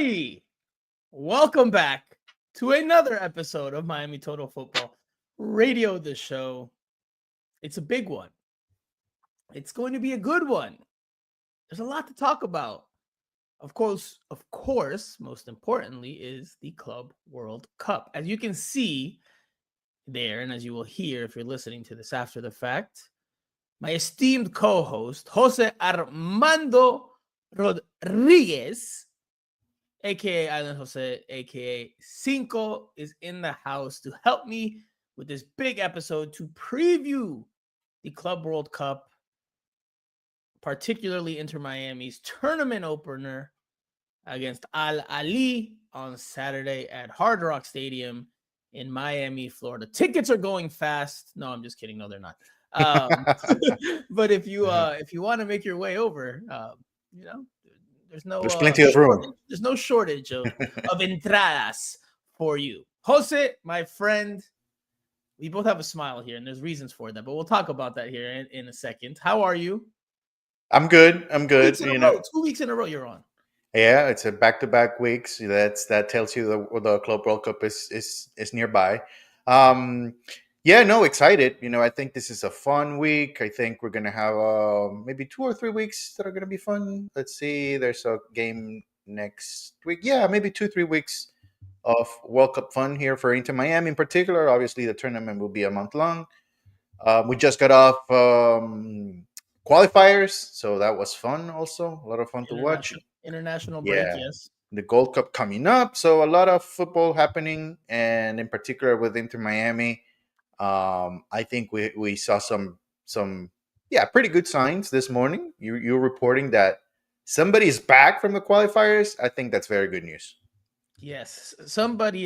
everybody. Welcome back to another episode of Miami Total Football Radio, the show. It's a big one. It's going to be a good one. There's a lot to talk about. Of course, most importantly, is the Club World Cup. As you can see there, and as you will hear if you're listening to this after the fact, my esteemed co-host, Jose Armando Rodriguez, aka Island Jose, aka Cinco, is in the house to help me with this big episode to preview the Club World Cup, particularly Inter Miami's tournament opener against Ahly on Saturday at Hard Rock Stadium in Miami, Florida. Tickets are going fast. No, I'm just kidding. No, they're not. But if you want to make your way over, there's plenty of room. There's no shortage of entradas for you. Jose, my friend, we both have a smile here, and there's reasons for that, but we'll talk about that here in a second. How are you? I'm good. 2 weeks in a row you're on. Yeah, it's a back-to-back weeks. That tells you the Club World Cup is nearby. Excited. I think this is a fun week. I think we're gonna have maybe 2 or 3 weeks that are gonna be fun. Let's see. There's a game next week. Yeah, maybe 2-3 weeks of World Cup fun here for Inter Miami in particular. Obviously, the tournament will be a month long. We just got off qualifiers, so that was fun. Also, a lot of fun to watch. International break, yes. The Gold Cup coming up, so a lot of football happening, and in particular with Inter Miami. I think we saw some pretty good signs this morning. You're reporting that somebody's back from the qualifiers. I think that's very good news. Yes, a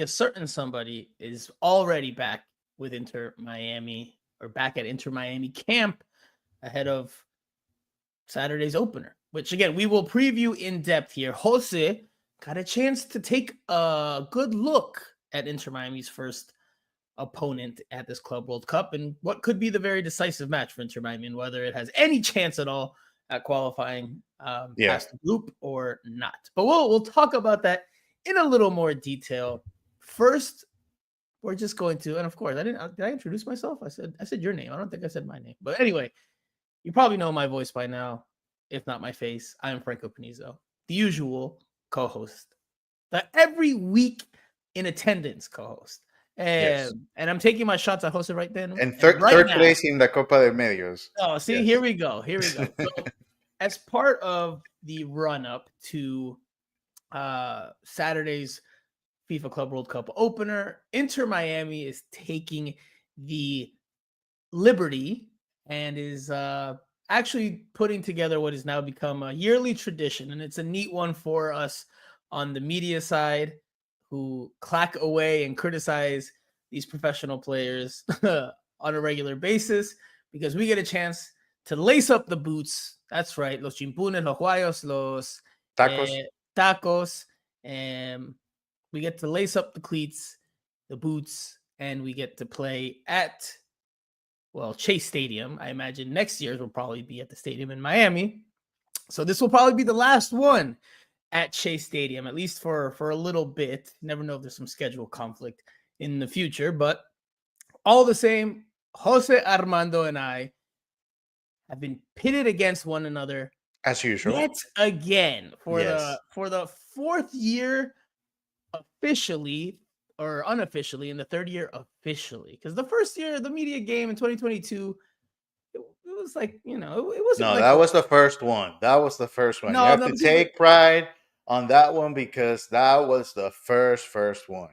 certain somebody is already back with Inter Miami, or back at Inter Miami camp ahead of Saturday's opener, which again we will preview in depth here. Jose got a chance to take a good look at Inter Miami's first opponent at this Club World Cup and what could be the very decisive match for Inter Miami, and whether it has any chance at all at qualifying past the group or not. But we'll talk about that in a little more detail. First, we're just going to, and of course, did I introduce myself? I said your name. I don't think I said my name. But anyway, you probably know my voice by now, if not my face. I am Franco Panizo, the usual co-host, the every week in attendance co-host. And I'm taking my shots at Jose right then. And third place in the Copa de Medios. Oh, see, yes. Here we go. So, as part of the run-up to Saturday's FIFA Club World Cup opener, Inter Miami is taking the liberty and is actually putting together what has now become a yearly tradition. And it's a neat one for us on the media side, who clack away and criticize these professional players on a regular basis, because we get a chance to lace up the boots. That's right. Los chimpunes, los guayos, los tacos. And we get to lace up the cleats, the boots, and we get to play at, Chase Stadium. I imagine next year's will probably be at the stadium in Miami. So this will probably be the last one at Chase Stadium, at least for a little bit. Never know if there's some schedule conflict in the future, but all the same, Jose Armando and I have been pitted against one another as usual yet again for the fourth year officially, or unofficially, in the third year officially. Because the first year, the media game in 2022, it was like, it wasn't. No, that was the first one. No, you have to take pride on that one, because that was the first one.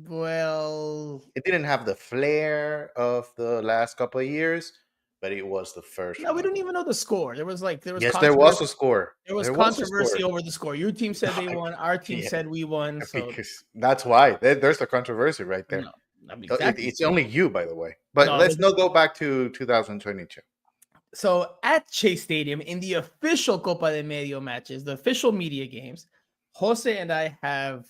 Well, it didn't have the flair of the last couple of years, but it was the first one. We don't even know the score. There was there was a score. There was controversy over the score. Your team said they won. Our team said we won. So because that's why there's the controversy right there. No, exactly. It's only you, by the way. But let's not go back to 2022. So at Chase Stadium, in the official Copa de Medio matches, the official media games, Jose and I have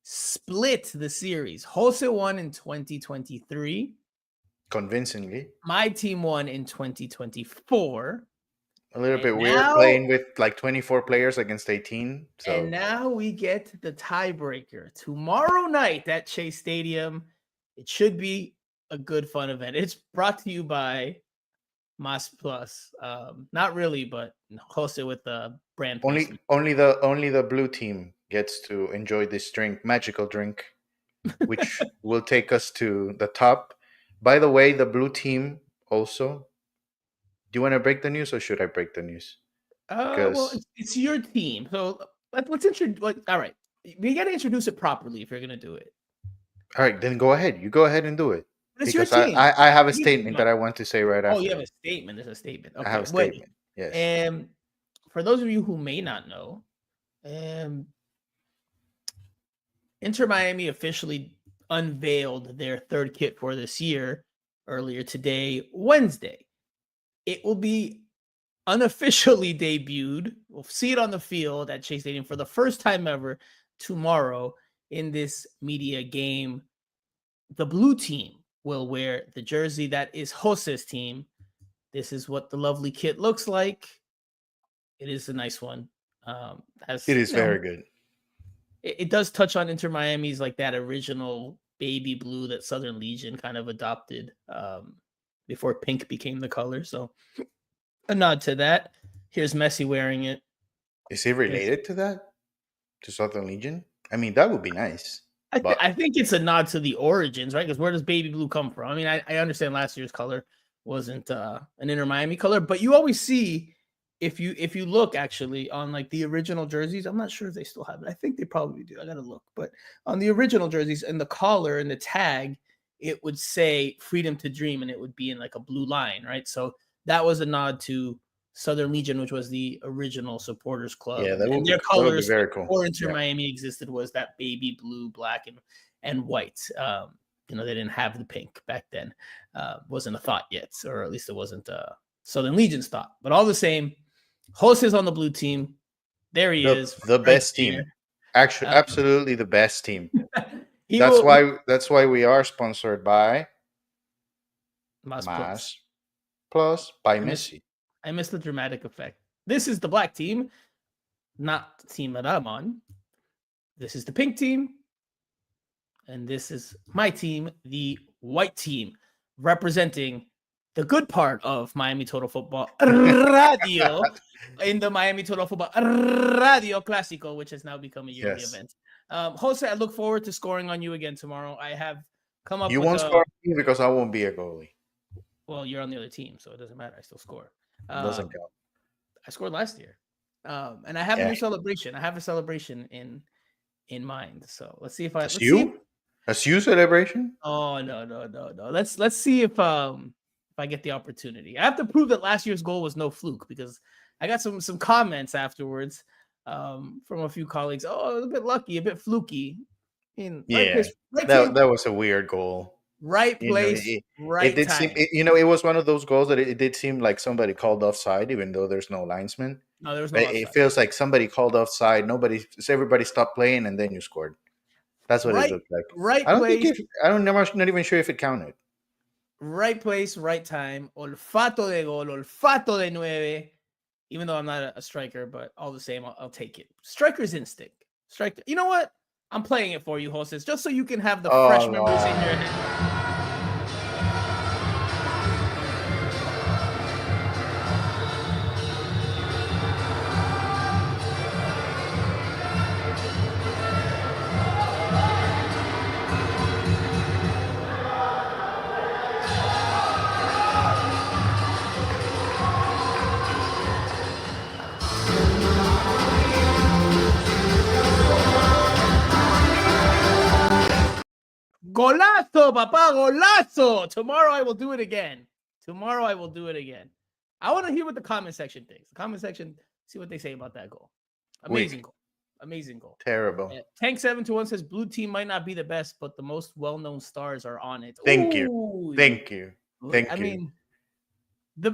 split the series. Jose won in 2023. Convincingly. My team won in 2024. A little bit And weird now, playing with like 24 players against 18. and So now we get the tiebreaker tomorrow night at Chase Stadium. It should be a good fun event. It's brought to you by Mas Plus. Not really, but hosted with brand placement. only the blue team gets to enjoy this drink, magical drink, which will take us to the top. By the way, the blue team also. Do you want to break the news or should I break the news? Well, Because it's your team, so let's introduce. All right, we got to introduce it properly if you're gonna do it. all right, then go ahead. You go ahead and do it. But it's your Because team. I have a You can statement that I want to say right Oh, you after have a it. statement. There's a statement. I have Okay, a wait. statement. Yes. And for those of you who may not know, Inter Miami officially unveiled their third kit for this year earlier today, Wednesday. It will be unofficially debuted. We'll see it on the field at Chase Stadium for the first time ever tomorrow in this media game. The blue team will wear the jersey that is Jose's team. This is what the lovely kit looks like. It is a nice one. It is very good. It does touch on Inter Miami's like that original baby blue that Southern Legion kind of adopted before pink became the color. So a nod to that. Here's Messi wearing it. Is it related to that? To Southern Legion? I mean, that would be nice. I think it's a nod to the origins, right? Because where does baby blue come from? I mean, I understand last year's color wasn't an Inter Miami color, but you always see if you look actually on like the original jerseys, I'm not sure if they still have it. I think they probably do. I gotta look, but on the original jerseys and the collar and the tag, it would say "Freedom to Dream" and it would be in like a blue line, right? So that was a nod to Southern Legion, which was the original supporters club, Yeah, and their that would be colors very cool. before Inter Yeah. Miami existed was that baby blue, black, and white. They didn't have the pink back then. Wasn't a thought yet, or at least it wasn't Southern Legion's thought. But all the same, Host is on the blue team. There he is, The right best there. team. Actually, absolutely the best team. That's why we are sponsored by Mas Plus by Messi. I missed the dramatic effect. This is the black team, not the team that I'm on. This is the pink team. And this is my team, the white team, representing the good part of Miami Total Football Radio in the Miami Total Football Radio Clásico, which has now become a yearly event. Jose, I look forward to scoring on you again tomorrow. I have come up with... You won't score on me because I won't be a goalie. Well, you're on the other team, so it doesn't matter. I still score. Doesn't count. I scored last year. And I have a new celebration. I have a celebration in mind. So let's see if I... A you celebration? Oh no. Let's see if I get the opportunity. I have to prove that last year's goal was no fluke because I got some comments afterwards from a few colleagues. Oh, a bit lucky, a bit fluky. That was a weird goal. Right place, right time. It was one of those goals that it did seem like somebody called offside, even though there's no linesman. No, there was no offside. It feels like somebody called offside. Everybody stopped playing, and then you scored. That's what it looked like. Right place. Not even sure if it counted. Right place, right time. Olfato de gol, olfato de nueve. Even though I'm not a striker, but all the same, I'll take it. Striker's instinct. Striker. You know what? I'm playing it for you, hostess, just so you can have the fresh memories in your head. Golazo, papá, golazo. Tomorrow I will do it again. I want to hear what the comment section thinks. The comment section, see what they say about that goal. Amazing goal. Terrible. Tank 721 says blue team might not be the best, but the most well-known stars are on it. Thank you. I mean, the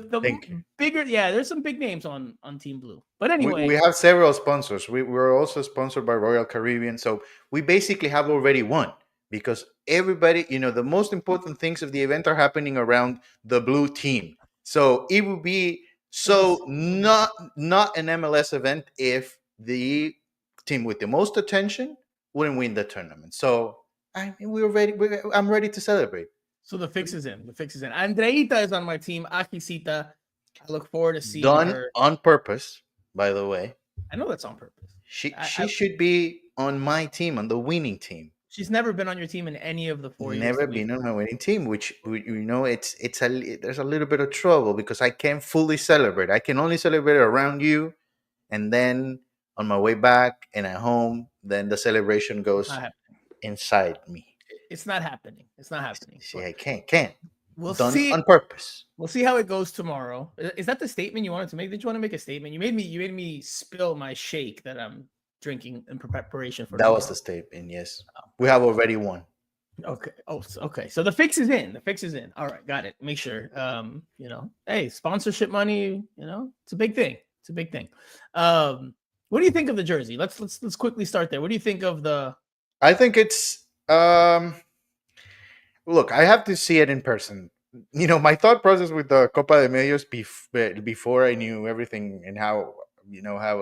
bigger, there's some big names on Team Blue. But anyway, we have several sponsors. We're also sponsored by Royal Caribbean, so we basically have already won. Because everybody, the most important things of the event are happening around the blue team. So it would be So not an MLS event if the team with the most attention wouldn't win the tournament. So I mean, we're ready. I'm ready to celebrate. So the fix is in. The fix is in. Andreita is on my team. Akisita. I look forward to seeing Done her. on purpose, by the way. I know that's on purpose. She should be on my team, on the winning team. She's never been on your team in any of the 4 years. Never been on my winning team, which there's a little bit of trouble because I can't fully celebrate. I can only celebrate around you, and then on my way back and at home, then the celebration goes inside me. It's not happening. It's not happening. See, I can't. We'll Done see on purpose. We'll see how it goes tomorrow. Is that the statement you wanted to make? Did you want to make a statement? You made me spill my shake that I'm drinking in preparation for. That tomorrow was the statement. Yes, we have already won. Okay. Oh, okay. So the fix is in. The fix is in. All right, got it. Make sure. Hey, sponsorship money. It's a big thing. It's a big thing. What do you think of the jersey? Let's quickly start there. What do you think of the? I think it's. Look, I have to see it in person. My thought process with the Copa de Medios before I knew everything and how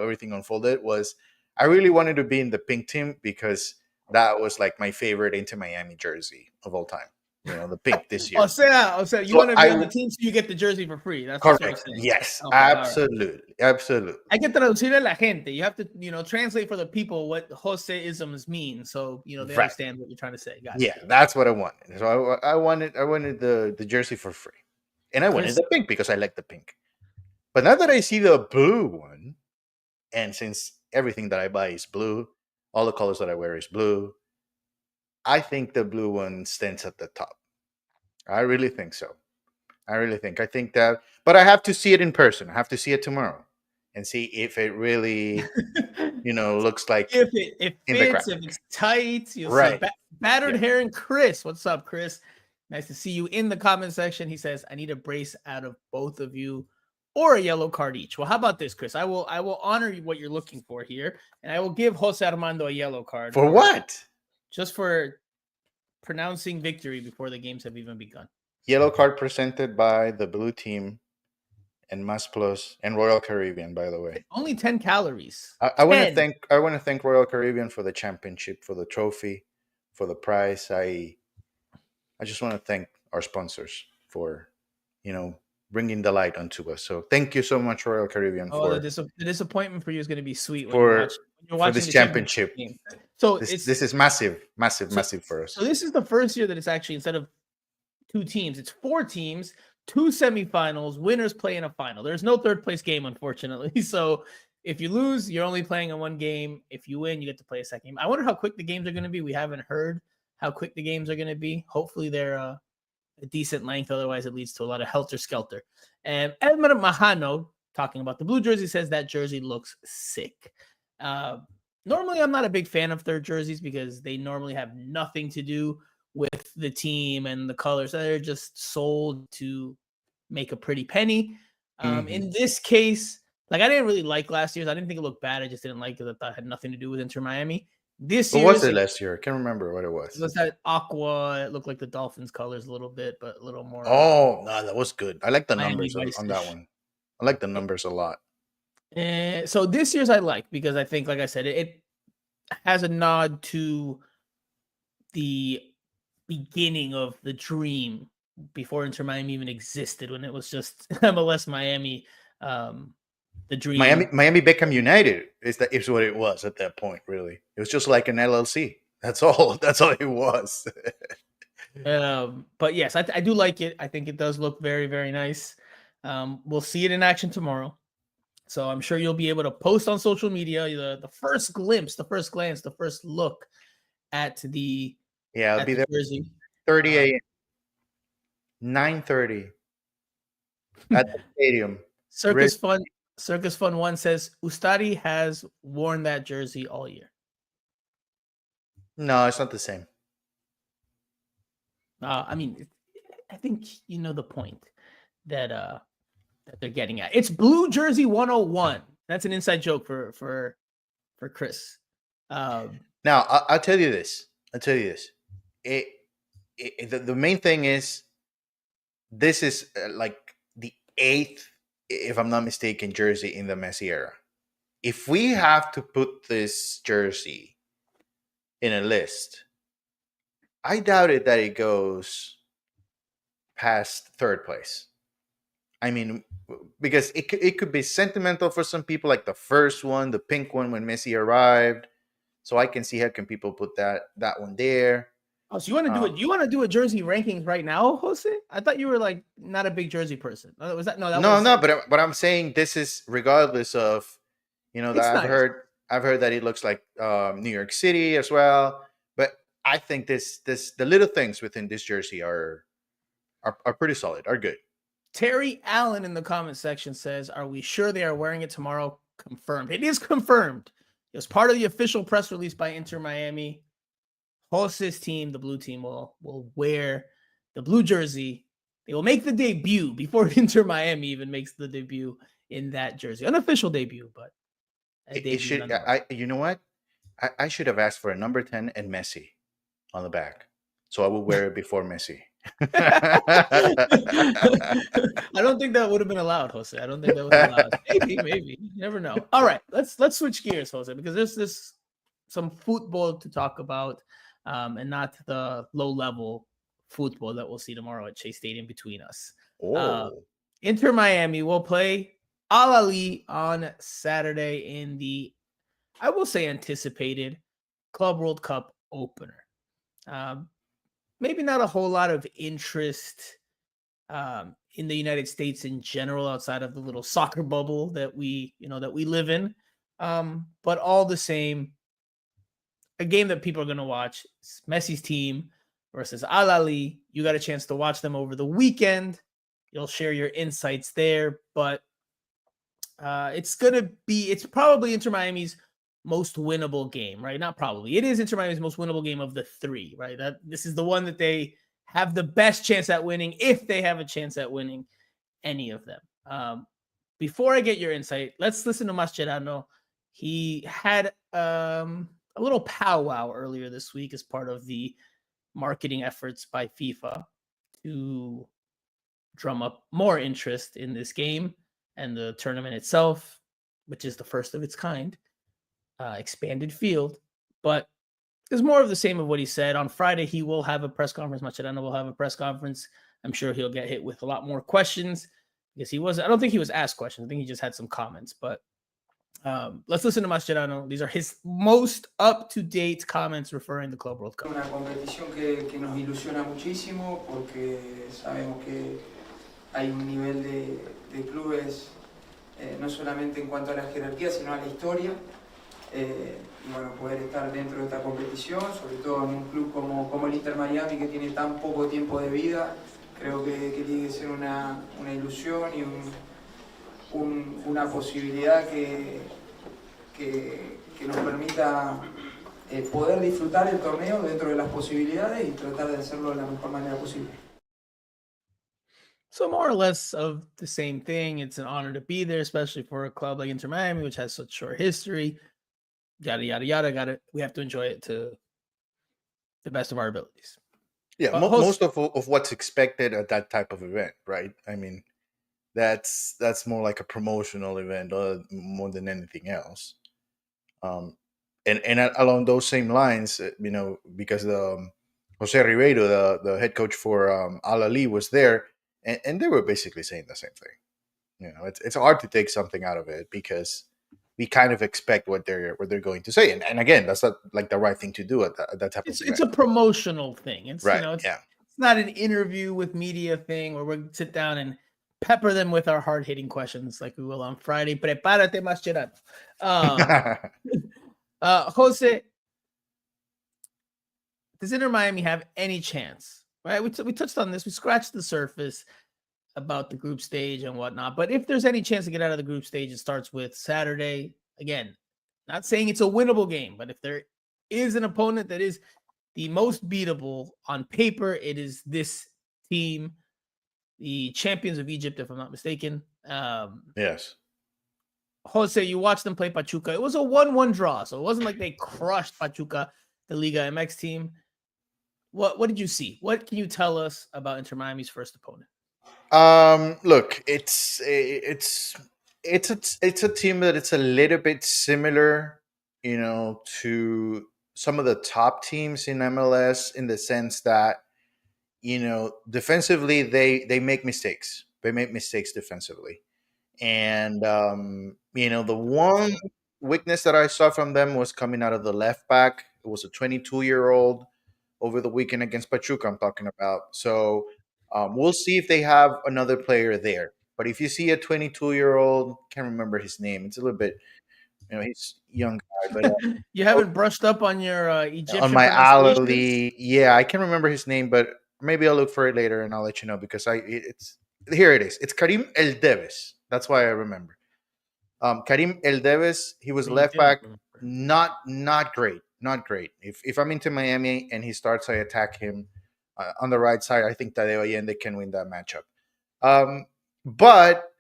everything unfolded was I really wanted to be in the pink team because that was like my favorite Inter Miami jersey of all time. The pink this year. You want to be on the team so you get the jersey for free. That's correct. Yes, okay, absolutely, right. Absolutely. Hay que traducirle a la gente. You have to, translate for the people what Jose-isms mean, so they understand what you're trying to say. That's what I wanted. So I wanted the jersey for free, and I wanted the pink because I like the pink. But now that I see the blue one, and since everything that I buy is blue, all the colors that I wear is blue, I think the blue one stands at the top. I really think so. I think that, but I have to see it in person. I have to see it tomorrow and see if it really, looks like if it fits, if it's tight. You'll see battered hair and Chris. What's up, Chris? Nice to see you in the comment section. He says, "I need a brace out of both of you, or a yellow card each." Well, how about this, Chris? I will honor what you're looking for here, and I will give Jose Armando a yellow card. For what? Just for pronouncing victory before the games have even begun. Yellow card presented by the blue team and Mas Plus and Royal Caribbean, by the way. Only 10 calories. I want to thank Royal Caribbean for the championship, for the trophy, for the prize. I just want to thank our sponsors for, bringing the light onto us. So thank you so much, Royal Caribbean. The disappointment for you is going to be sweet when you're watching this championship game. So this is massive for us. So this is the first year that it's actually, instead of 2 teams, it's 4 teams, 2 semifinals, winners play in a final. There's no third place game, unfortunately. So if you lose, you're only playing in 1 game. If you win, you get to play a second game. I wonder how quick the games are going to be. We haven't heard how quick the games are going to be. Hopefully they're a decent length. Otherwise, it leads to a lot of helter-skelter. And Edmund Mahano, talking about the blue jersey, says that jersey looks sick. Normally, I'm not a big fan of third jerseys because they normally have nothing to do with the team and the colors. They're just sold to make a pretty penny. In this case, I didn't really like last year's. I didn't think it looked bad. I just didn't like it. I thought it had nothing to do with Inter Miami. What was it last year? I can't remember what it was. It was that aqua. It looked like the Dolphins colors a little bit, but a little more. Oh, no, that was good. I like the numbers on that one. I like the numbers a lot. So this year's I like because I think, like I said, it has a nod to the beginning of the dream before Inter Miami even existed, when it was just MLS Miami. The dream. Miami Beckham United is what it was at that point. Really, it was just like an LLC. That's all it was. But yes, I do like it. I think it does look very, very nice. We'll see it in action tomorrow. So I'm sure you'll be able to post on social media the first glimpse, the first glance, the first look at the I'll be there. Jersey. 30 a.m. 9:30 at the stadium. Circus Fun 1 says Ustari has worn that jersey all year. No, it's not the same. I think you know the point that they're getting at. It's Blue Jersey 101. That's an inside joke for Chris. Now I'll tell you this. The main thing is this is like the 8th if I'm not mistaken, jersey in the Messi era. If we have to put this jersey in a list, I doubt it that it goes past third place. I mean, because it could be sentimental for some people, like the first one, the pink one when Messi arrived. So I can see how can people put that one there. Oh, so you want to do it? You want to do a jersey rankings right now, Jose? I thought you were like not a big jersey person. Was that no? That No, was no, but I'm saying this is regardless of, it's that nice. I've heard that it looks like New York City as well. But I think this the little things within this jersey are pretty solid, are good. Terry Allen in the comment section says, "Are we sure they are wearing it tomorrow?" Confirmed. It is confirmed. It was part of the official press release by Inter Miami. Jose's team, the blue team, will wear the blue jersey. They will make the debut before Inter Miami even makes the debut in that jersey. Unofficial debut, but a debut Should nonetheless. you know what? I should have asked for a number 10 and Messi on the back, so I would wear it before Messi. I don't think that would have been allowed, Jose. I don't think that was allowed. Maybe. You never know. All right, let's switch gears, Jose, because there's some football to talk about, and not the low level football that we'll see tomorrow at Chase Stadium between us. Oh, Inter Miami will play Ahly on Saturday in the, I will say, anticipated Club World Cup opener. Maybe not a whole lot of interest in the United States in general, outside of the little soccer bubble that we live in. But all the same, a game that people are going to watch. It's Messi's team versus Ahly. You got a chance to watch them over the weekend. You'll share your insights there, but it's probably Inter Miami's most winnable game, right? Not probably. It is Inter Miami's most winnable game of the three, right? This is the one that they have the best chance at winning, if they have a chance at winning any of them. Before I get your insight, let's listen to Mascherano. He had a little powwow earlier this week as part of the marketing efforts by FIFA to drum up more interest in this game and the tournament itself, which is the first of its kind. Expanded field, but there's more of the same of what he said. On Friday, he will have a press conference. Mascherano will have a press conference. I'm sure he'll get hit with a lot more questions because I don't think he was asked questions. I think he just had some comments, but let's listen to Mascherano. These are his most up-to-date comments referring to Club World Cup. Una competición que nos ilusiona muchísimo porque sabemos que hay un nivel de clubes no solamente en cuanto a la jerarquía, sino a la historia. Y bueno, poder estar dentro de esta competición, sobre todo en un club como el Inter Miami, que tiene tan poco tiempo de vida, creo que tiene que ser una ilusión y una posibilidad que nos permita poder disfrutar el torneo dentro de las posibilidades y tratar de hacerlo de la mejor manera posible. So more or less of the same thing. It's an honor to be there, especially for a club like Inter Miami, which has such short history. Yada yada yada. We have to enjoy it to the best of our abilities. Yeah, most of what's expected at that type of event, right? I mean, that's more like a promotional event more than anything else. And along those same lines, because Jose Ribeiro, the head coach for Ahly, was there, and they were basically saying the same thing. It's hard to take something out of it because we kind of expect what they're going to say, and again, that's not like the right thing to do at that type of event. It's a promotional thing. It's right. It's not an interview with media thing where we sit down and pepper them with our hard hitting questions like we will on Friday. Prepárate, Mascherano. Jose, does Inter Miami have any chance? Right, we touched on this. We scratched the surface about the group stage and whatnot. But if there's any chance to get out of the group stage, it starts with Saturday. Again, not saying it's a winnable game, but if there is an opponent that is the most beatable on paper, it is this team, the champions of Egypt, if I'm not mistaken. Yes. Jose, you watched them play Pachuca. It was a 1-1 draw, so it wasn't like they crushed Pachuca, the Liga MX team. What did you see? What can you tell us about Inter Miami's first opponent? Look, it's a team that it's a little bit similar, to some of the top teams in MLS in the sense that defensively they make mistakes. They make mistakes defensively, and the one weakness that I saw from them was coming out of the left back. It was a 22-year-old over the weekend against Pachuca. I'm talking about. So we'll see if they have another player there. But if you see a 22-year-old, can't remember his name. It's a little bit, he's a young guy, but You haven't brushed up on your on Egyptian my pronunciations? alley, yeah, I can't remember his name, but maybe I'll look for it later and I'll let you know because it's here it is. It's Karim El Deves. That's why I remember. Karim El Deves, he was Me left too. back, not great, not great. If I'm into Miami and he starts, I attack him on the right side. I think Tadeo Allende can win that matchup. But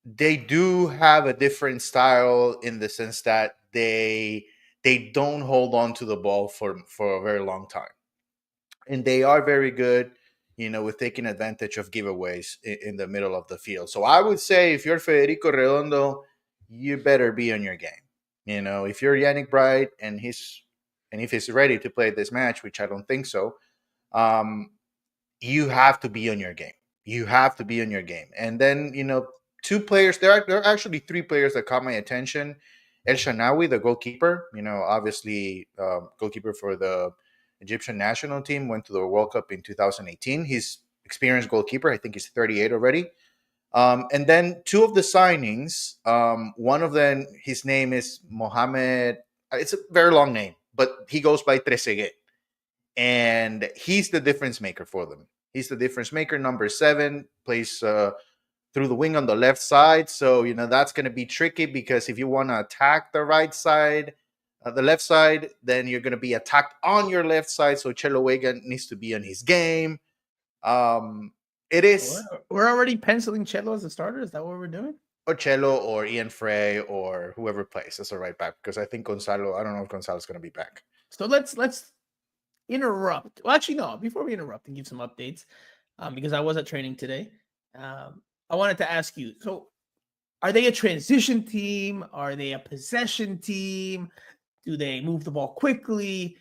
they do have a different style in the sense that they don't hold on to the ball for a very long time, and they are very good, with taking advantage of giveaways in the middle of the field. So I would say if you're Federico Redondo, you better be on your game. If you're Yannick Bright and if he's ready to play this match, which I don't think so, um, you have to be on your game. You have to be on your game. And then, two players, there are actually three players that caught my attention. El Shanawi, the goalkeeper, obviously goalkeeper for the Egyptian national team, went to the World Cup in 2018. He's experienced goalkeeper. I think he's 38 already. And then two of the signings, one of them, his name is Mohamed. It's a very long name, but he goes by Trezeguet. And he's the difference maker for them. He's the difference maker. Number 7 plays through the wing on the left side. So, that's going to be tricky because if you want to attack the right side, the left side, then you're going to be attacked on your left side. So Chelo Vega needs to be on his game. It is We're already penciling Chelo as a starter. Is that what we're doing? or Chelo or Ian Frey or whoever plays as a right back because I think Gonzalo. I don't know if Gonzalo's going to be back. So let's interrupt. Well, actually, no. Before we interrupt and give some updates, because I was at training today, I wanted to ask you. So, are they a transition team? Are they a possession team? Do they move the ball quickly?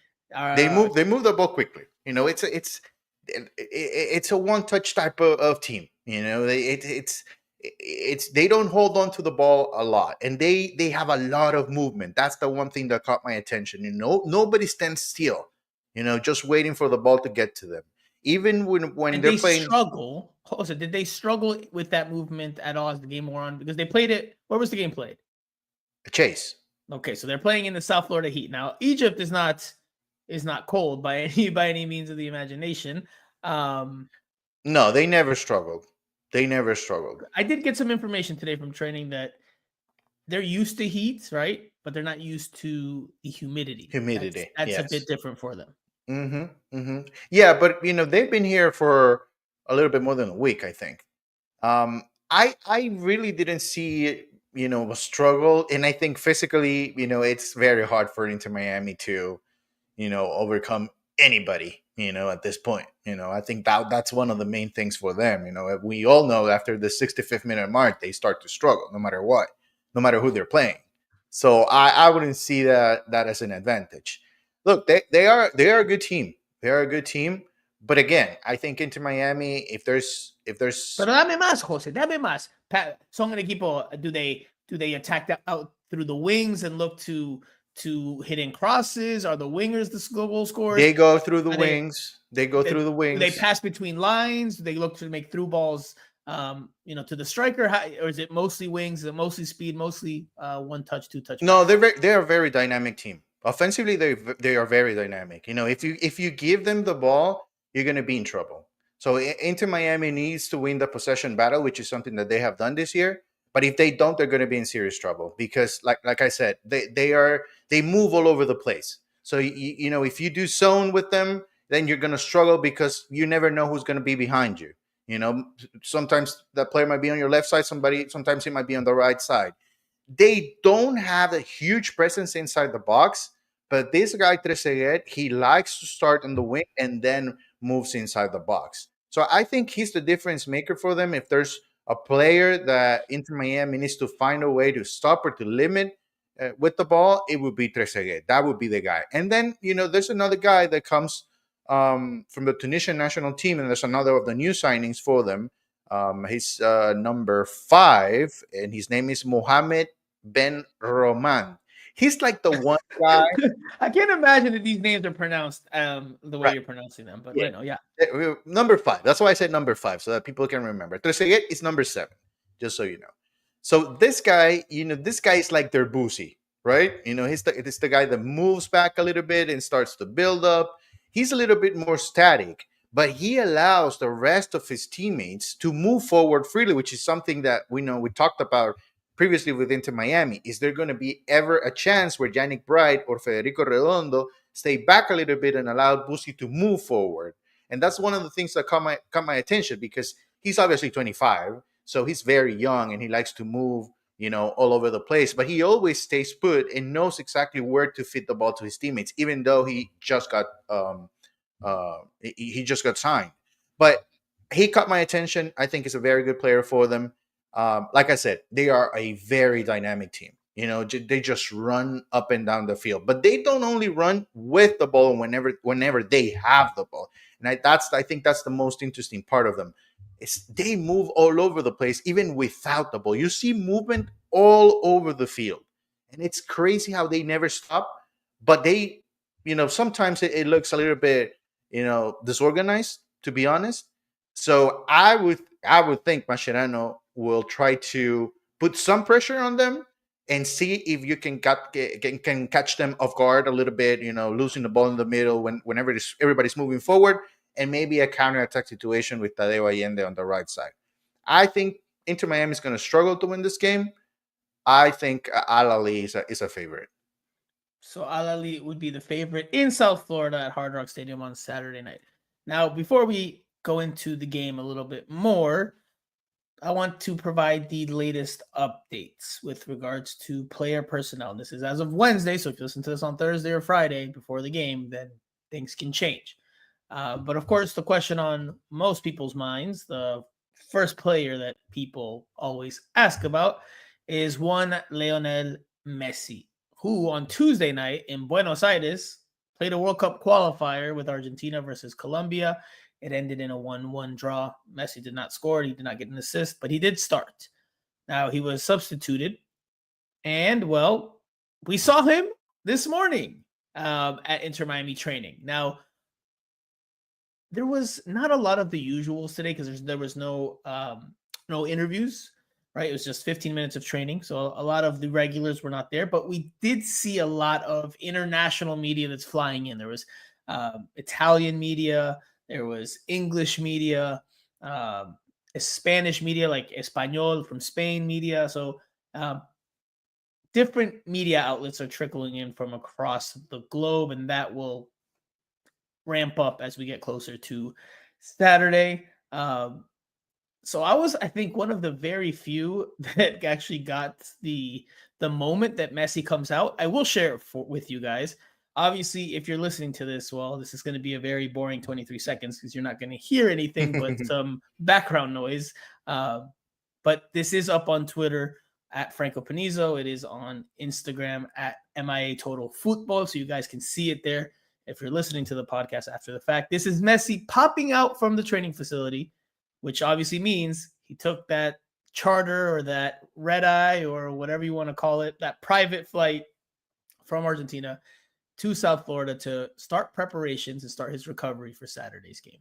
They move the ball quickly. It's a one touch type of team. They don't hold on to the ball a lot, and they have a lot of movement. That's the one thing that caught my attention. Nobody stands still. Just waiting for the ball to get to them. Even when they're playing. Struggle. Also, did they struggle with that movement at all as the game wore on? Because they played it. Where was the game played? Chase. Okay, so they're playing in the South Florida heat. Now, Egypt is not cold by any means of the imagination. No, they never struggled. I did get some information today from training that they're used to heat, right? But they're not used to the humidity. That's yes. A bit different for them. Yeah, but they've been here for a little bit more than a week, I think. I really didn't see a struggle, and I think physically, it's very hard for Inter Miami to, overcome anybody, at this point. I think that's one of the main things for them. We all know after the 65th minute mark, they start to struggle no matter what, no matter who they're playing. So I wouldn't see that as an advantage. Look, they are a good team. They are a good team. But again, I think Inter Miami, if there's Pero dame más, Jose, dame más. Son un equipo, do they attack that out through the wings and look to hitting crosses? Are the wingers the goal scorers? They go through the wings. They go through the wings. Do they pass between lines? Do they look to make through balls to the striker? Or is it mostly wings? Is it mostly speed? Mostly one touch, two touch? No, they're a very dynamic team. Offensively, they are very dynamic. If you give them the ball, you're going to be in trouble. So Inter Miami needs to win the possession battle, which is something that they have done this year. But if they don't, they're going to be in serious trouble because, like I said, they move all over the place. So if you do zone with them, then you're going to struggle because you never know who's going to be behind you. Sometimes that player might be on your left side. Sometimes he might be on the right side. They don't have a huge presence inside the box, but this guy Trezeguet, he likes to start on the wing and then moves inside the box. So I think he's the difference maker for them. If there's a player that Inter Miami needs to find a way to stop or to limit with the ball, it would be Trezeguet. That would be the guy. And then, there's another guy that comes from the Tunisian national team, and there's another of the new signings for them. He's number 5, and his name is Mohamed Ben Roman. He's like the one guy. I can't imagine that these names are pronounced the way Right. you're pronouncing them, but Yeah. no, yeah. Number 5. That's why I said number 5, so that people can remember. Trezeguet is number 7, just so you know. So this guy, this guy is like their Boosie, right? He's the guy that moves back a little bit and starts to build up. He's a little bit more static, but he allows the rest of his teammates to move forward freely, which is something that we talked about previously with Inter Miami. Is there going to be ever a chance where Yannick Bright or Federico Redondo stay back a little bit and allow Boosie to move forward? And that's one of the things that caught my attention, because he's obviously 25, so he's very young and he likes to move, all over the place. But he always stays put and knows exactly where to fit the ball to his teammates, even though he just got he just got signed. But he caught my attention. I think he's a very good player for them. Like I said, they are a very dynamic team. They just run up and down the field, but they don't only run with the ball whenever they have the ball. And I think that's the most interesting part of them. Is they move all over the place, even without the ball. You see movement all over the field, and it's crazy how they never stop. But they, sometimes it looks a little bit, disorganized, to be honest. So I would think Mascherano will try to put some pressure on them and see if you can catch them off guard a little bit, losing the ball in the middle whenever everybody's moving forward, and maybe a counterattack situation with Tadeo Allende on the right side. I think Inter Miami is going to struggle to win this game. I think Ahly is a favorite. So Ahly would be the favorite in South Florida at Hard Rock Stadium on Saturday night. Now, before we go into the game a little bit more, I want to provide the latest updates with regards to player personnel. This is as of Wednesday, so if you listen to this on Thursday or Friday before the game, then things can change. But of course, the question on most people's minds, the first player that people always ask about, is one Lionel Messi, who on Tuesday night in Buenos Aires played a World Cup qualifier with Argentina versus Colombia. It ended in a 1-1 draw. Messi did not score. He did not get an assist, but he did start. Now, he was substituted. And, well, we saw him this morning at Inter Miami training. Now, there was not a lot of the usuals today because there was no interviews, right? It was just 15 minutes of training. So a lot of the regulars were not there, but we did see a lot of international media that's flying in. There was Italian media, there was English media, Spanish media like Español from Spain media. So different media outlets are trickling in from across the globe, and that will ramp up as we get closer to Saturday. So I was, I think, one of the very few that actually got the moment that Messi comes out. I will share it with you guys. Obviously, if you're listening to this, well, this is going to be a very boring 23 seconds because you're not going to hear anything but some background noise. But this is up on Twitter at Franco Panizo. It is on Instagram at MIA Total Futbol, so you guys can see it there if you're listening to the podcast after the fact. This is Messi popping out from the training facility, which obviously means he took that charter or that red eye or whatever you want to call it, that private flight from Argentina to South Florida to start preparations and start his recovery for Saturday's game.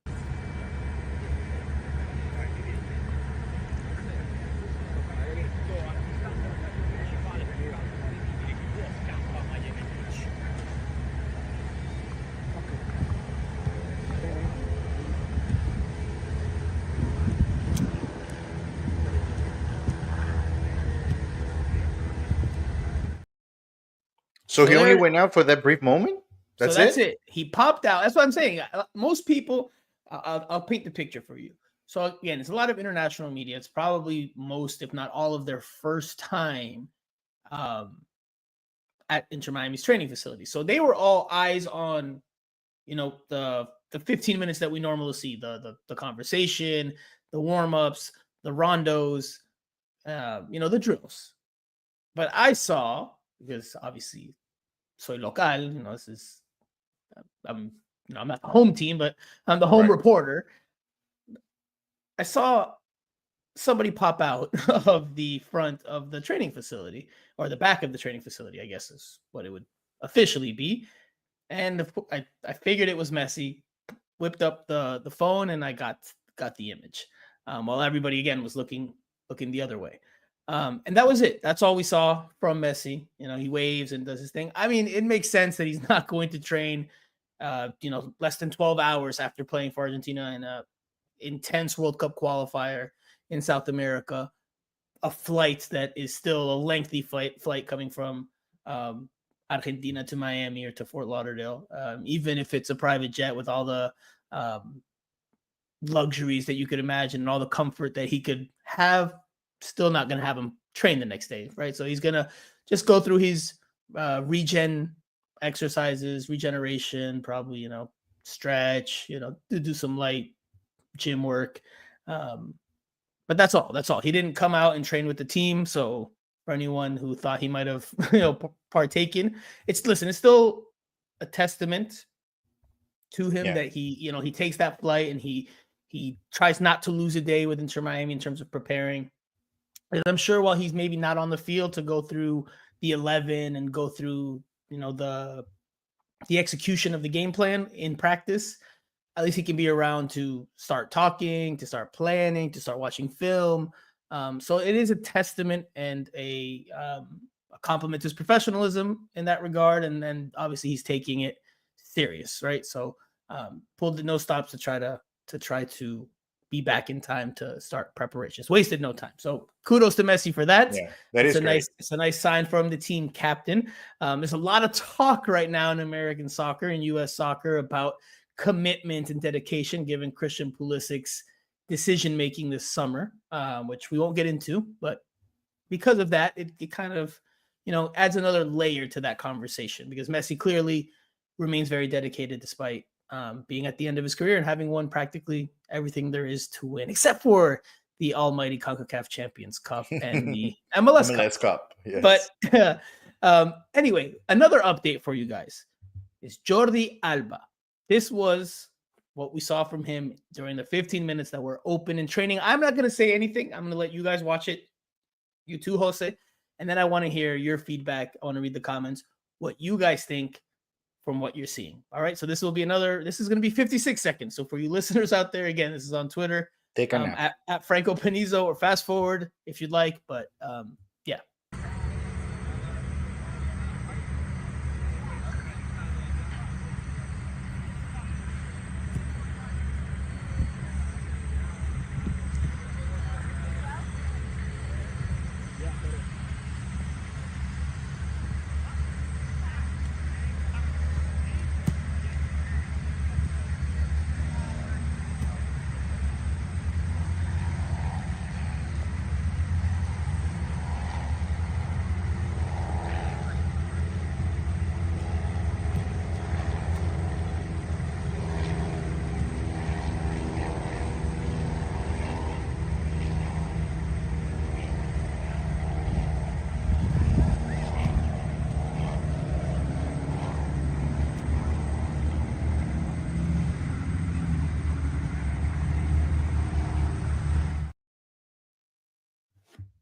So he only went out for that brief moment? That's it. He popped out. That's what I'm saying. Most people, I'll paint the picture for you. So again, it's a lot of international media. It's probably most, if not all of their first time at Inter Miami's training facility. So they were all eyes on, the 15 minutes that we normally see, the conversation, the warm-ups, the rondos, the drills. But I saw, because obviously soy local, this is I'm not the home team, but I'm the home reporter. I saw somebody pop out of the front of the training facility, or the back of the training facility, I guess is what it would officially be. And I figured it was Messi. Whipped up the phone, and I got the image, while everybody again was looking the other way. And that was it. That's all we saw from Messi. He waves and does his thing. I mean, it makes sense that he's not going to train, less than 12 hours after playing for Argentina in a intense World Cup qualifier in South America, a flight that is still a lengthy flight coming from Argentina to Miami or to Fort Lauderdale, even if it's a private jet with all the luxuries that you could imagine and all the comfort that he could have, still not going to have him train the next day, right? So he's going to just go through his regen exercises, regeneration, probably, stretch, do some light gym work. But that's all. He didn't come out and train with the team. So for anyone who thought he might have, partaken, it's still a testament to him that he takes that flight and he tries not to lose a day with Inter Miami in terms of preparing. And I'm sure while he's maybe not on the field to go through the 11 and go through, the execution of the game plan in practice, at least he can be around to start talking, to start planning, to start watching film. So it is a testament and a compliment to his professionalism in that regard. And then obviously he's taking it serious, right? So pulled the no stops to try to be back in time to start preparations. Wasted no time. So kudos to Messi for that. Yeah, it's a nice sign from the team captain. There's a lot of talk right now in American soccer and U.S. soccer about commitment and dedication given Christian Pulisic's decision-making this summer, which we won't get into, but because of that, it kind of, adds another layer to that conversation, because Messi clearly remains very dedicated despite being at the end of his career and having won practically everything there is to win, except for the almighty CONCACAF Champions Cup and the MLS Cup. Yes. But anyway, another update for you guys is Jordi Alba. This was what we saw from him during the 15 minutes that were open in training. I'm not going to say anything. I'm going to let you guys watch it. You too, Jose. And then I want to hear your feedback. I want to read the comments, what you guys think from what you're seeing. All right. So this is going to be 56 seconds. So for you listeners out there, again, this is on Twitter. Take a nap. At Franco Panizo, or fast forward if you'd like. But yeah.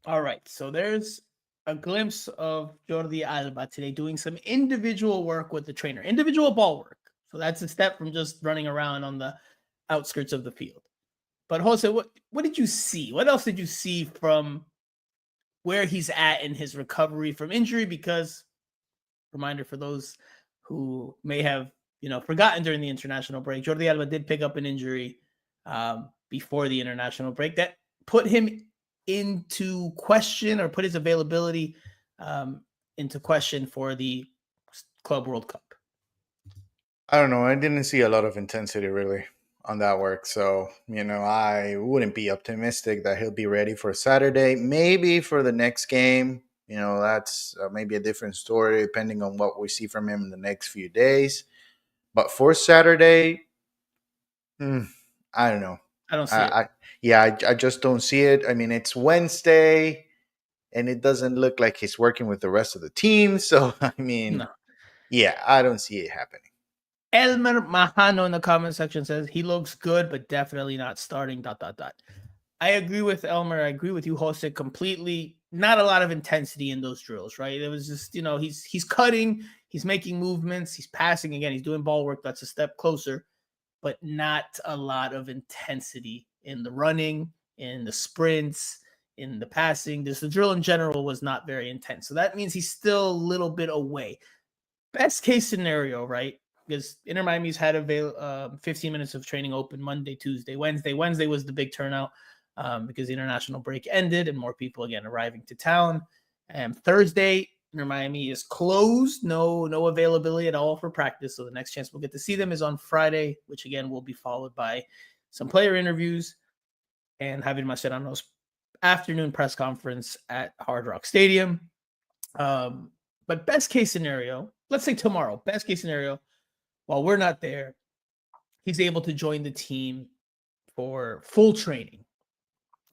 All right, so there's a glimpse of Jordi Alba today doing some individual work with the trainer, individual ball work. So that's a step from just running around on the outskirts of the field. But Jose, what did you see? What else did you see from where he's at in his recovery from injury? Because, reminder for those who may have forgotten during the international break, Jordi Alba did pick up an injury before the international break that put him into question, or put his availability into question for the Club World Cup. I don't know. I didn't see a lot of intensity really on that work. So, I wouldn't be optimistic that he'll be ready for Saturday. Maybe for the next game, that's maybe a different story depending on what we see from him in the next few days. But for Saturday, I don't know. I don't see it. I just don't see it. I mean, it's Wednesday, and it doesn't look like he's working with the rest of the team. So, I mean, No. yeah, I don't see it happening. Elmer Mahano in the comment section says he looks good, but definitely not starting. ... I agree with Elmer. I agree with you, Jose, completely. Not a lot of intensity in those drills, right? It was just, he's cutting, he's making movements, he's passing again, he's doing ball work. That's a step closer, but not a lot of intensity in the running, in the sprints, in the passing. Just the drill in general was not very intense. So that means he's still a little bit away. Best case scenario, right? Because Inter Miami's had 15 minutes of training open Monday, Tuesday, Wednesday. Wednesday was the big turnout because the international break ended and more people again arriving to town. And Thursday, Inter Miami is closed. No availability at all for practice. So the next chance we'll get to see them is on Friday, which again will be followed by some player interviews and Javier Mascherano's afternoon press conference at Hard Rock Stadium. But best case scenario, let's say tomorrow, best case scenario, while we're not there, he's able to join the team for full training.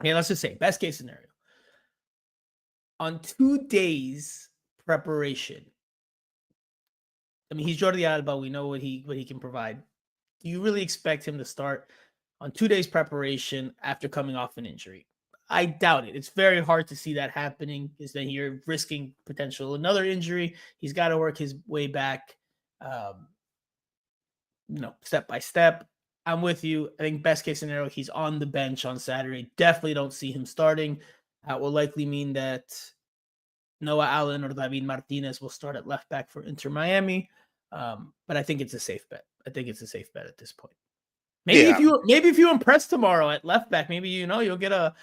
Okay, let's just say best case scenario. On 2 days preparation, I mean, he's Jordi Alba. We know what he can provide. Do you really expect him to start on 2 days preparation after coming off an injury? I doubt it. It's very hard to see that happening because then you're risking potential another injury. He's got to work his way back, step by step. I'm with you. I think best case scenario, he's on the bench on Saturday. Definitely don't see him starting. That will likely mean that Noah Allen or David Martinez will start at left back for Inter Miami. But I think it's a safe bet. I think it's a safe bet at this point. Maybe if you impress tomorrow at left back, maybe you'll get a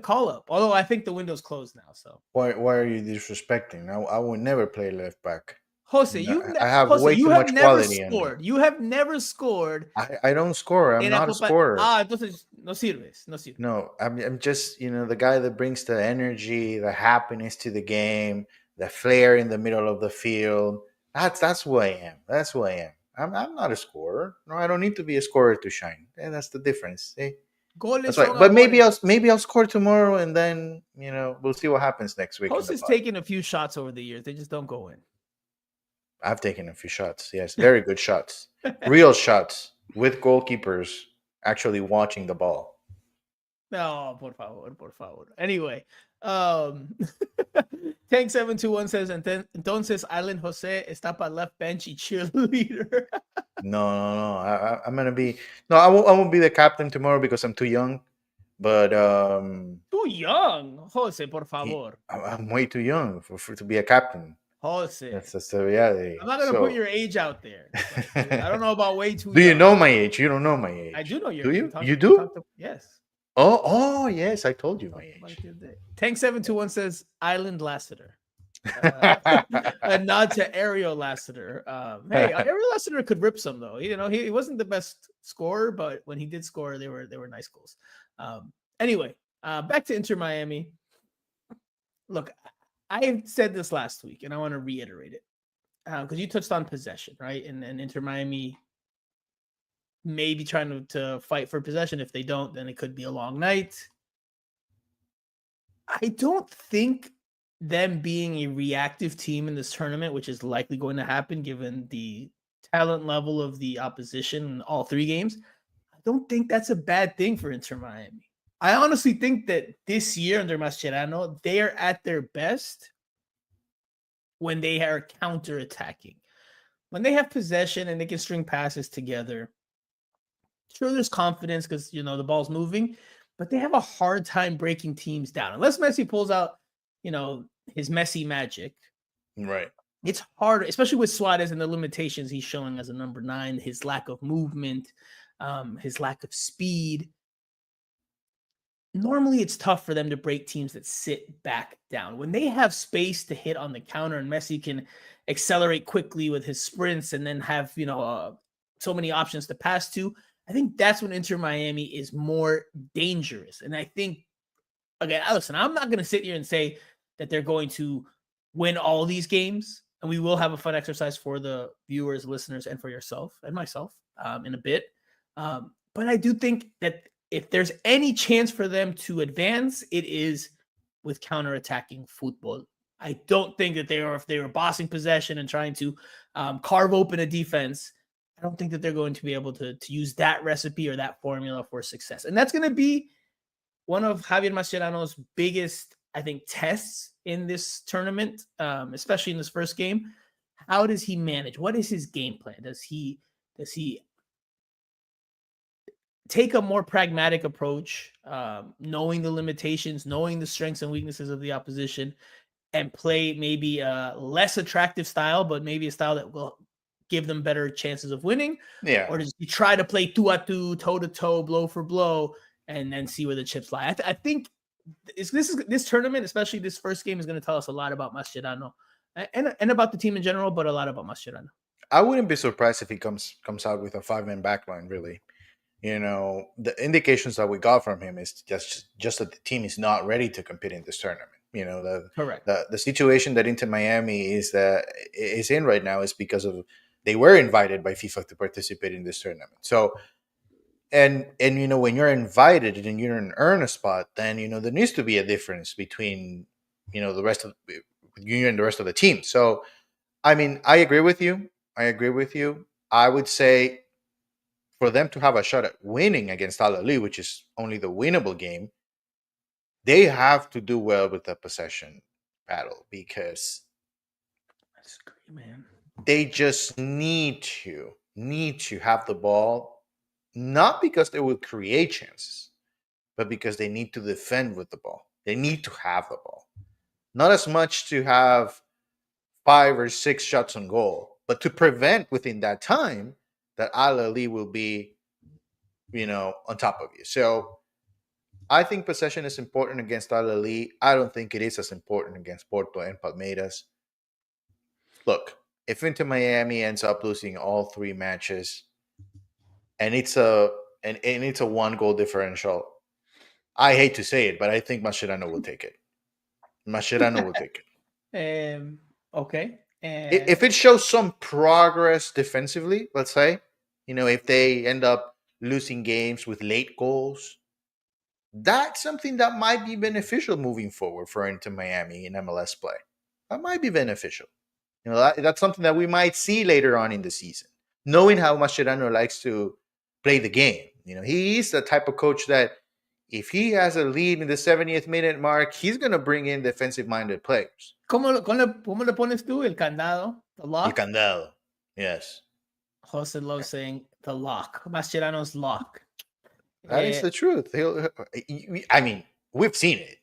call up. Although I think the window's closed now. So why are you disrespecting? I would never play left back. Jose, I have way too much quality in me. You have never scored. I don't score. I'm not a scorer. Entonces no sirves. No, I'm just the guy that brings the energy, the happiness to the game, the flair in the middle of the field. That's who I am. That's who I am. I'm not a scorer. No, I don't need to be a scorer to shine. And that's the difference. That's right. But maybe I'll score tomorrow, and then we'll see what happens next week. Host has taken a few shots over the years. They just don't go in. I've taken a few shots. Yes, very good shots, real shots with goalkeepers actually watching the ball. No, por favor. Anyway, Tank721 says, entonces Alan Jose está para left bench y cheerleader. No. I'm gonna be I won't be the captain tomorrow because I'm too young. But too young, Jose, por favor. I'm way too young for to be a captain. Jose, that's the reality. I'm not gonna put your age out there. I don't know about way too. Do you know my age? You don't know my age. I do know your age. Do you? You do? Yes. Oh, yes, I told you my age. Tank721 says Island Lassiter. A nod to Ariel Lassiter. Hey, Ariel Lassiter could rip some though. He wasn't the best scorer, but when he did score, they were nice goals. Anyway, back to Inter Miami. Look, I said this last week, and I want to reiterate it because you touched on possession, right? And Inter Miami maybe trying to fight for possession. If they don't, then it could be a long night. I don't think them being a reactive team in this tournament, which is likely going to happen given the talent level of the opposition in all 3 games, I don't think that's a bad thing for Inter Miami. I honestly think that this year under Mascherano, they are at their best when they are counterattacking. When they have possession and they can string passes together, sure, there's confidence because, the ball's moving, but they have a hard time breaking teams down. Unless Messi pulls out, his Messi magic. Right. It's hard, especially with Suarez and the limitations he's showing as a number 9, his lack of movement, his lack of speed. Normally, it's tough for them to break teams that sit back down. When they have space to hit on the counter and Messi can accelerate quickly with his sprints and then have, so many options to pass to, I think that's when Inter Miami is more dangerous. And I think, again, listen, I'm not going to sit here and say that they're going to win all these games, and we will have a fun exercise for the viewers, listeners, and for yourself and myself in a bit. But I do think that if there's any chance for them to advance, it is with counterattacking football. I don't think that if they were bossing possession and trying to carve open a defense, I don't think that they're going to be able to use that recipe or that formula for success. And that's going to be one of Javier Mascherano's biggest, I think, tests in this tournament, especially in this first game. How does he manage? What is his game plan? Does he take a more pragmatic approach, knowing the limitations, knowing the strengths and weaknesses of the opposition, and play maybe a less attractive style, but maybe a style that will give them better chances of winning? Yeah. Or does he try to play two-a-two, toe-to-toe, blow for blow, and then see where the chips lie? I think this tournament, especially this first game, is going to tell us a lot about Mascherano and about the team in general, but a lot about Mascherano. I wouldn't be surprised if he comes out with a 5-man backline, really. The indications that we got from him is just that the team is not ready to compete in this tournament. Correct. The situation that Inter Miami is in right now is because of they were invited by FIFA to participate in this tournament. So, and when you're invited and you don't earn a spot, then there needs to be a difference between the rest of you and the rest of the team. So, I mean, I agree with you. I would say, for them to have a shot at winning against Ahly, which is only the winnable game, they have to do well with the possession battle, because I disagree, man. they just need to have the ball, not because they will create chances, but because they need to defend with the ball. They need to have the ball. Not as much to have 5 or 6 shots on goal, but to prevent within that time that Ahly will be, on top of you. So I think possession is important against Ahly. I don't think it is as important against Porto and Palmeiras. Look, if Inter Miami ends up losing all 3 matches, and it's a 1-goal differential, I hate to say it, but I think Mascherano will take it. Okay. If it shows some progress defensively, let's say, if they end up losing games with late goals, that's something that might be beneficial moving forward for Inter Miami in MLS play. That might be beneficial. That's something that we might see later on in the season, knowing how Mascherano likes to play the game. He is the type of coach that if he has a lead in the 70th minute mark, he's going to bring in defensive-minded players. ¿Cómo le pones tú? El candado? The lock? El candado. Yes. Jose loves saying the lock. Mascherano's lock. That is the truth. I mean, we've seen it.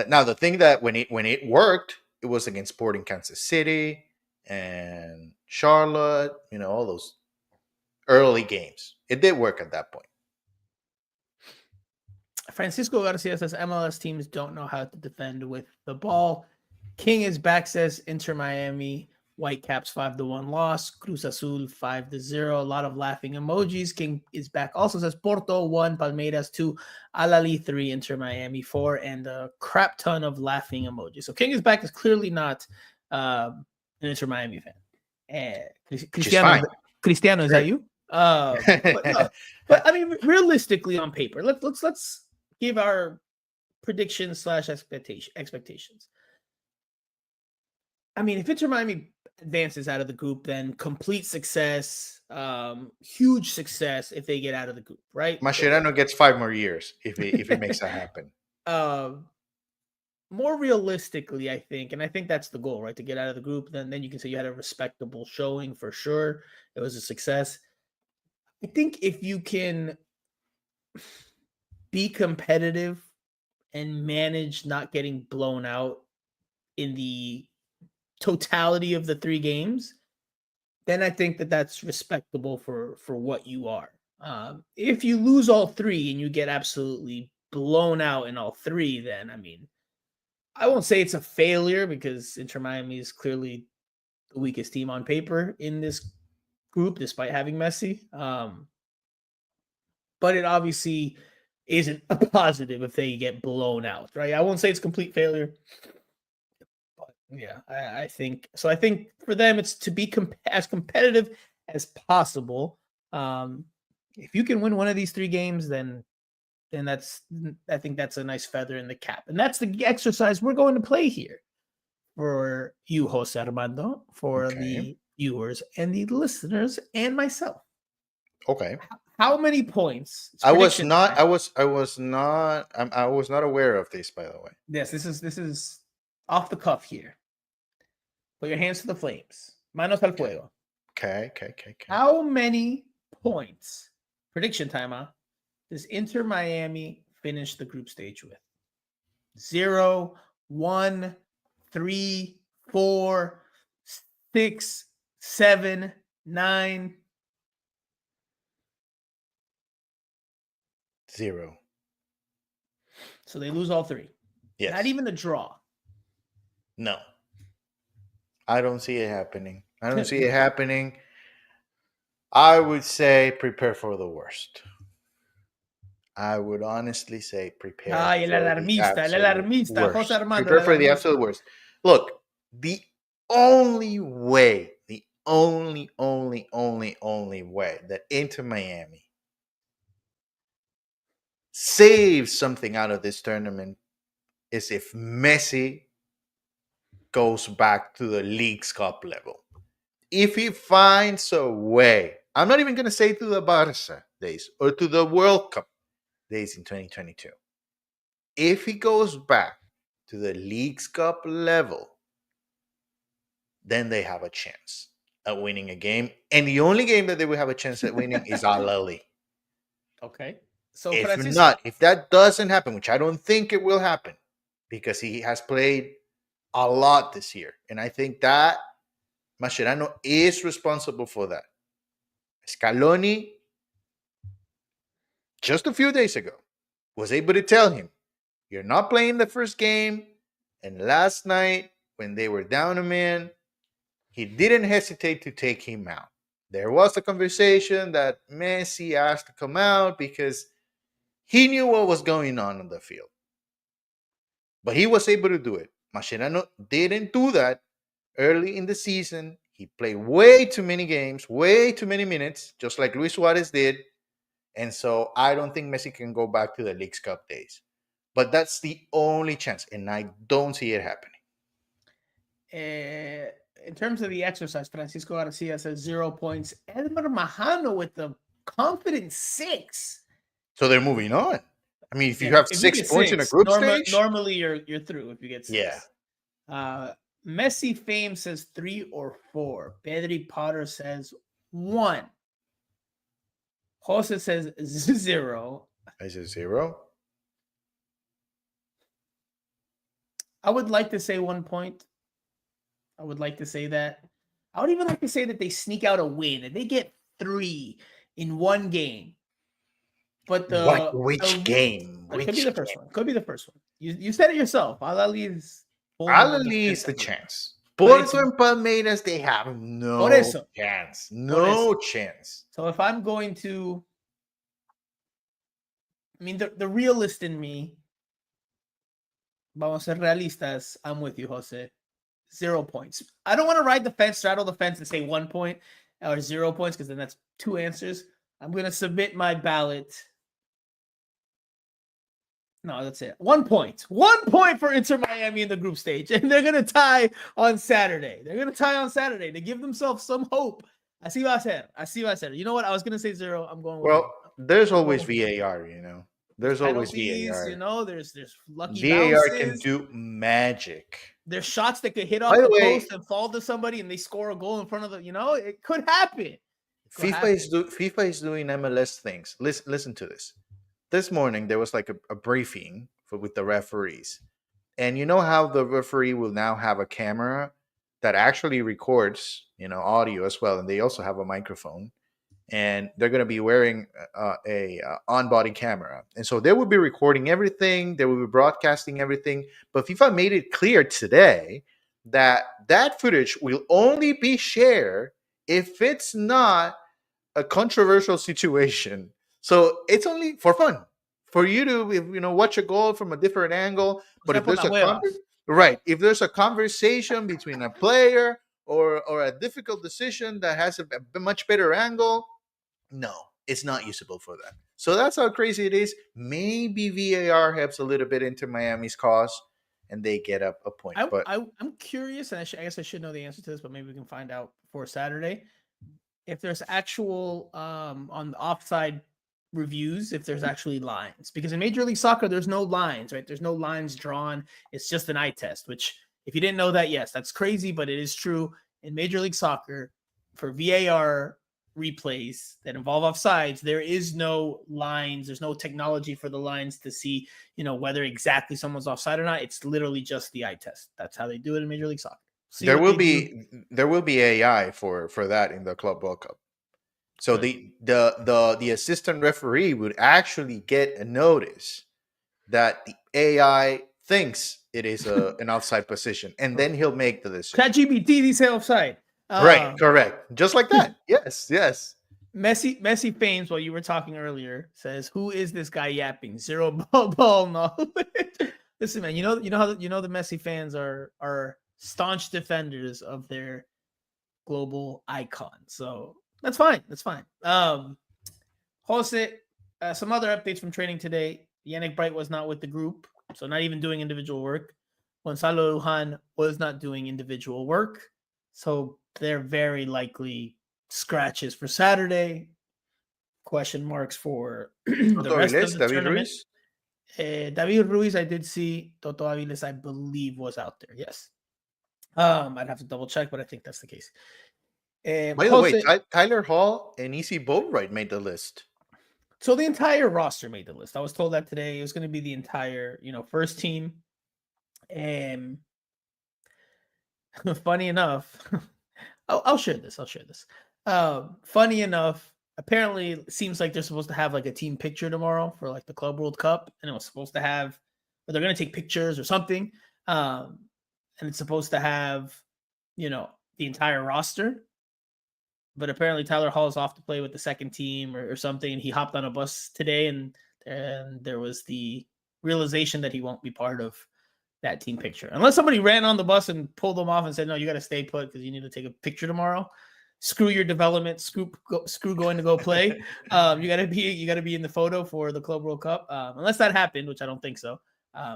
Now, the thing that when it worked, it was against Sporting Kansas City and Charlotte, all those early games. It did work at that point. Francisco Garcia says MLS teams don't know how to defend with the ball. King is back, says Inter Miami. Whitecaps 5-1 loss. Cruz Azul 5-0. A lot of laughing emojis. King is back. Also says Porto 1, Palmeiras 2, Ahly 3, Inter Miami 4, and a crap ton of laughing emojis. So King is back is clearly not an Inter Miami fan. Cristiano, is that you? But I mean, realistically on paper, let's give our predictions / expectations. I mean, if Inter Miami advances out of the group, then complete success, huge success if they get out of the group, right? Mascherano gets 5 more years if he makes that happen. More realistically, I think, and I think that's the goal, right? To get out of the group, then you can say you had a respectable showing for sure. It was a success. I think if you can be competitive and manage not getting blown out in the totality of the 3 games, then I think that that's respectable for what you are. If you lose all 3 and you get absolutely blown out in all 3, then I mean, I won't say it's a failure because Inter Miami is clearly the weakest team on paper in this group, despite having Messi. But it obviously isn't a positive if they get blown out, right? I won't say it's complete failure. But Yeah, I think so. I think for them, it's to be as competitive as possible. If you can win one of these 3 games, then I think that's a nice feather in the cap, and that's the exercise we're going to play here for you, Jose Armando, for Okay. the viewers and the listeners, and myself. Okay. How many points? It's I was prediction not. time. I was not. I was not aware of this, by the way. Yes, this is off the cuff here. Put your hands to the flames. Manos al fuego. Okay. How many points? Prediction time, huh? Does Inter Miami finish the group stage with? 0, 1, 3, 4, 6, 7, 9. 0. So they lose all 3. Yes. Not even a draw. No. I don't see it happening. I don't see it happening. I would say prepare for the worst. I would honestly say prepare Ay, el for the alarmista, absolute Jose worst. Armando. Prepare for the absolute worst. Look, the only way that Inter Miami saves something out of this tournament is if Messi goes back to the League's Cup level. If he finds a way, I'm not even going to say to the Barca days or to the World Cup days in 2022. If he goes back to the League's Cup level, then they have a chance at winning a game. And the only game that they will have a chance at winning is Ahly. Okay. So If that doesn't happen, which I don't think it will happen, because he has played a lot this year. And I think that Mascherano is responsible for that. Scaloni, just a few days ago, was able to tell him, you're not playing the first game. And last night, when they were down a man, he didn't hesitate to take him out. There was a conversation that Messi asked to come out because he knew what was going on the field. But he was able to do it. Mascherano didn't do that early in the season. He played way too many games, way too many minutes, just like Luis Suarez did. And so I don't think Messi can go back to the League's Cup days. But that's the only chance, and I don't see it happening. In terms of the exercise, Francisco Garcia says 0 points. Edmar Majano with the confident 6. So they're moving on. I mean, if you have 6 points in a group stage, normally you're through if you get 6. Yeah. Messi Fame says 3 or 4. Pedri Potter says 1. Jose says 0. I said 0. I would like to say 1 point. I would like to say that. I would even like to say that they sneak out a win, that they get 3 in one game. But which game? It could be the first one. Could be the first one. You said it yourself. Ahly is the chance. Porto and Palmeiras, they have no chance. No chance. So if I'm going to, I mean, the realist in me, vamos a ser realistas, I'm with you, Jose. 0 points. I don't want to ride the fence, straddle the fence, and say 1 point or 0 points, because then that's 2 answers. I'm going to submit my ballot. No, that's it. 1 point. 1 point for Inter Miami in the group stage. And they're going to tie on Saturday. To give themselves some hope. Así va a ser. You know what? I was going to say 0. I'm going with there's always VAR, you know. There's always VAR. You know, there's lucky VAR bounces. can do magic. There's shots that could hit off the post and fall to somebody and they score a goal in front of the, it could happen. FIFA is doing MLS things. Listen to this. This morning there was like a briefing with the referees, and you know how the referee will now have a camera that actually records audio as well, and they also have a microphone, and they're going to be wearing a on-body camera, and so they will be recording everything, they will be broadcasting everything. But FIFA made it clear today that footage will only be shared if it's not a controversial situation. So it's only for fun, for you to watch a goal from a different angle. But if there's Right. If there's a conversation between a player or a difficult decision that has a much better angle, no, it's not usable for that. So that's how crazy it is. Maybe VAR helps a little bit into Miami's cause, and they get up a point. But I'm curious, and I guess I should know the answer to this, but maybe we can find out before Saturday if there's actual on the offside reviews, if there's actually lines, because in Major League Soccer there's no lines, right? There's no lines drawn. It's just an eye test. Which, if you didn't know that, yes, that's crazy, but it is true. In Major League Soccer, for VAR replays that involve offsides, there is no lines. There's no technology for the lines to see, whether exactly someone's offside or not. It's literally just the eye test. That's how they do it in Major League Soccer. there will be AI for that in the Club World Cup. So the assistant referee would actually get a notice that the AI thinks it is an offside position, and then he'll make the decision. ChatGPT dice offside. Right, correct. Just like that. Yes. Messi Fames, while you were talking earlier, says, "Who is this guy yapping? Zero ball knowledge." Listen, man, you know the Messi fans are staunch defenders of their global icon, so that's fine. That's fine. Jose, some other updates from training today. Yannick Bright was not with the group, so not even doing individual work. Gonzalo Lujan was not doing individual work, so they're very likely scratches for Saturday. Question marks for the rest of the David tournament. Ruiz? David Ruiz, I did see. Toto Aviles, I believe, was out there. Yes. I'd have to double check, but I think that's the case. By the way, Tyler Hall and Easy Boatwright made the list. So the entire roster made the list. I was told that today. It was going to be the entire, first team. And funny enough, I'll share this. Funny enough, apparently it seems like they're supposed to have like a team picture tomorrow for like the Club World Cup, and it was supposed to have, or they're going to take pictures or something, and it's supposed to have, the entire roster. But apparently Tyler Hall is off to play with the second team or something, and he hopped on a bus today, and there was the realization that he won't be part of that team picture. Unless somebody ran on the bus and pulled them off and said, no, you got to stay put because you need to take a picture tomorrow. Screw your development, screw going to go play. You got to be in the photo for the Club World Cup. Unless that happened, which I don't think so.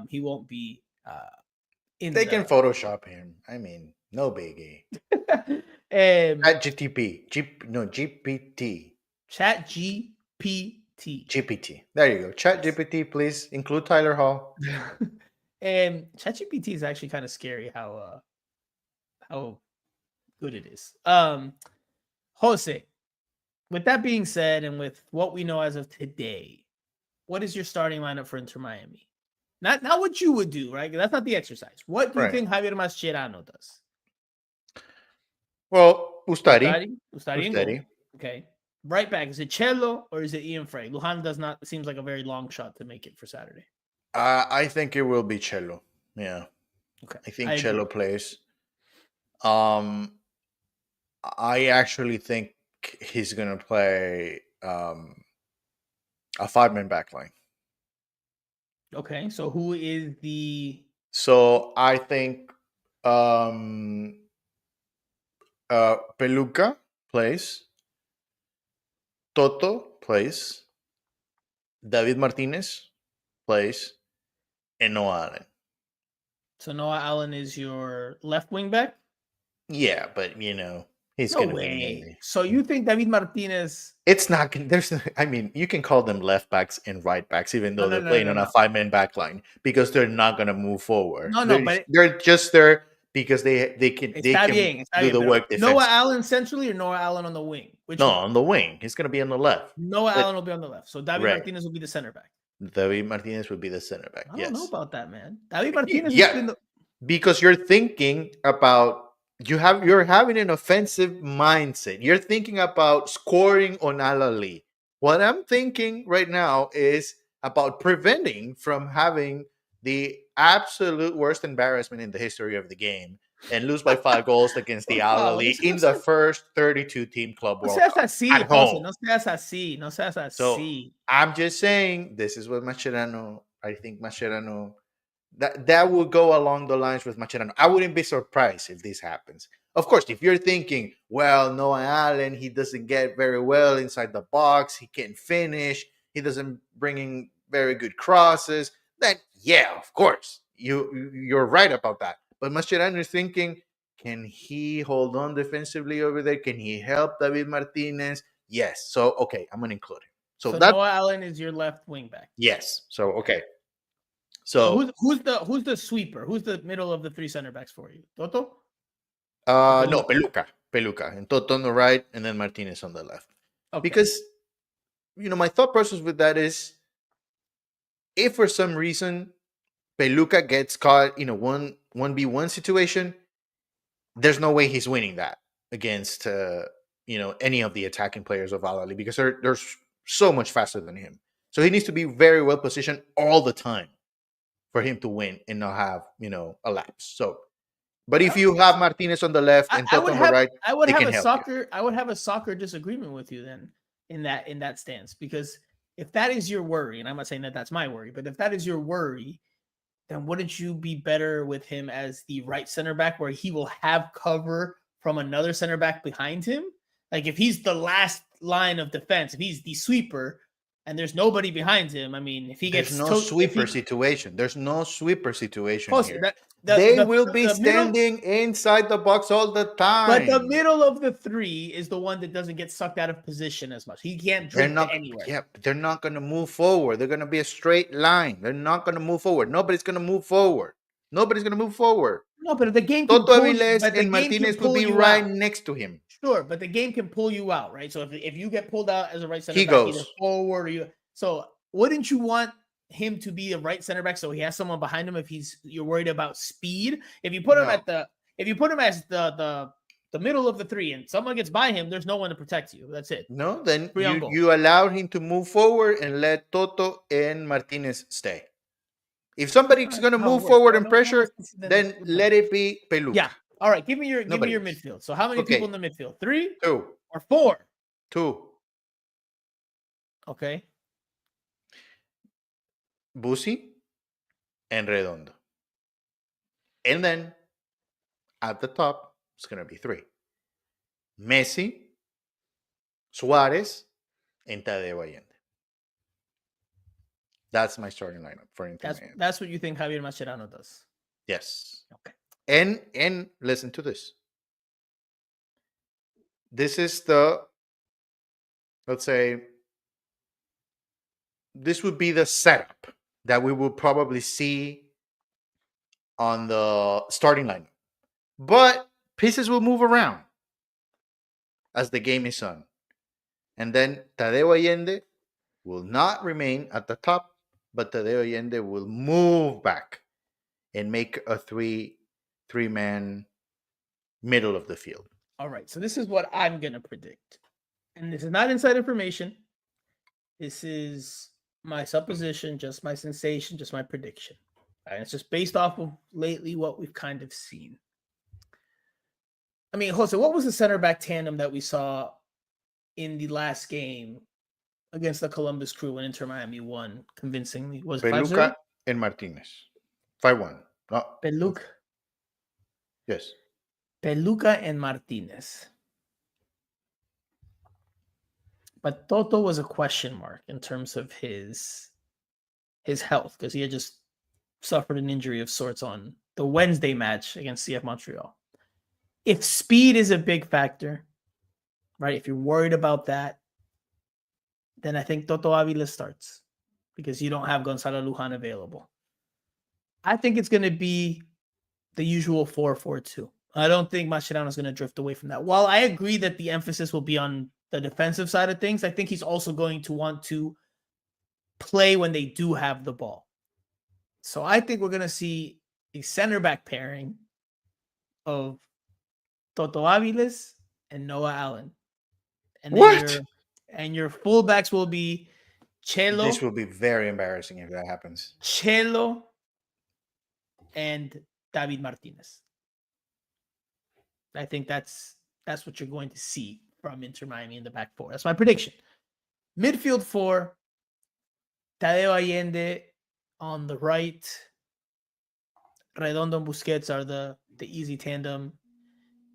He won't be in They can Photoshop him. I mean, no biggie. GPT. Chat GPT. GPT. There you go. Chat GPT, please include Tyler Hall. And ChatGPT is actually kind of scary how good it is. Jose, with that being said, and with what we know as of today, what is your starting lineup for Inter Miami? Not what you would do, right? That's not the exercise. What do you think Javier Mascherano does? Well, Ustari. Okay. Right back, is it Cello or is it Ian Frey? Lujan does not seems like a very long shot to make it for Saturday. I think it will be Cello. Yeah. Okay. I think Cello plays. I actually think he's gonna play a 5-man backline. Okay, so who is the? So I think Peluca plays, Toto plays, David Martinez plays, and Noah Allen. So Noah Allen is your left wing back? Yeah, but he's no gonna way. be mainly. So you think David Martinez? It's not. You can call them left backs and right backs, even though they're playing on a 5-man backline, because they're not gonna move forward. But they're just there because they can do the work. Noah Allen centrally or Noah Allen on the wing? On the wing. He's gonna be on the left. Noah Allen will be on the left. So David Martinez will be the center back. David Martinez would be the center back. I don't know about that, man. David Martinez. Because you're thinking about. You're having an offensive mindset. You're thinking about scoring on Ahly. What I'm thinking right now is about preventing from having the absolute worst embarrassment in the history of the game and lose by 5 goals against the Ahly in the first 32-team Club World Cup at home. No seas así. So I'm just saying, this is what I think Mascherano That would go along the lines with Mascherano. I wouldn't be surprised if this happens. Of course, if you're thinking, well, Noah Allen, he doesn't get very well inside the box, he can't finish, he doesn't bring in very good crosses, then yeah, of course, you're right about that. But Mascherano is thinking, can he hold on defensively over there? Can he help David Martinez? Yes. So okay, I'm gonna include him. So that Noah Allen is your left wing back. yes. So okay. So who's the sweeper? Who's the middle of the three center backs for you? Toto? No, Peluca, and Toto on the right, and then Martinez on the left. Okay. Because my thought process with that is, if for some reason Peluca gets caught in a 1v1 situation, there's no way he's winning that against any of the attacking players of Ahly, because they're so much faster than him. So he needs to be very well positioned all the time for him to win and not have a lapse. So, but if you have Martinez on the left and Toto on the right, I would they have can a help soccer. you. I would have a soccer disagreement with you then in that stance, because if that is your worry, and I'm not saying that that's my worry, but if that is your worry, then wouldn't you be better with him as the right center back, where he will have cover from another center back behind him? Like if he's the last line of defense, if he's the sweeper and there's nobody behind him, I mean, if he gets There's no sweeper situation. There's no sweeper situation here. They will be standing inside the box all the time. But the middle of the three is the one that doesn't get sucked out of position as much. He can't drift anywhere. Yeah, they're not going to move forward. They're going to be a straight line. They're not going to move forward. Nobody's going to move forward. No, but the game can Toto Aviles and Martinez will be right next to him. Sure, but the game can pull you out, right? So if you get pulled out as a right center back, either forward or so wouldn't you want him to be a right center back so he has someone behind him if you're worried about speed? If you put him as the middle of the three and someone gets by him, there's no one to protect you. That's it. No, then you allow him to move forward and let Toto and Martinez stay. If somebody's going to move forward and pressure, then let it be Peluca. Yeah. All right. Give me your midfield. So how many people in the midfield? 3? 2. Or 4? 2. Okay. Busi and Redondo. And then at the top, it's going to be 3. Messi, Suarez, and Tadeo Allende. That's my starting lineup for Inter Miami. That's what you think Javier Mascherano does? Yes. Okay. And listen to this. This is the, let's say, this would be the setup that we will probably see on the starting lineup. But pieces will move around as the game is on. And then Tadeo Allende will not remain at the top, but Tadeo Allende will move back and make a three-man middle of the field. All right. So this is what I'm going to predict. And this is not inside information. This is my supposition, just my sensation, just my prediction. And it's just based off of lately what we've kind of seen. I mean, Jose, what was the center back tandem that we saw in the last game against the Columbus Crew when Inter Miami won convincingly? Was it Peluca 5-0? And Martinez. 5-1. No. Peluca. Yes. Peluca and Martinez. But Toto was a question mark in terms of his health, because he had just suffered an injury of sorts on the Wednesday match against CF Montreal. If speed is a big factor, right? If you're worried about that, then I think Toto Aviles starts, because you don't have Gonzalo Luján available. I think it's going to be the usual 4-4-2. I don't think Mascherano is going to drift away from that. While I agree that the emphasis will be on the defensive side of things, I think he's also going to want to play when they do have the ball. So I think we're going to see a center back pairing of Toto Aviles and Noah Allen. And then your fullbacks will be Chelo. This will be very embarrassing if that happens. Chelo and David Martinez. I think that's what you're going to see from Inter Miami in the back four. That's my prediction. Midfield 4, Tadeo Allende on the right, Redondo and Busquets are the easy tandem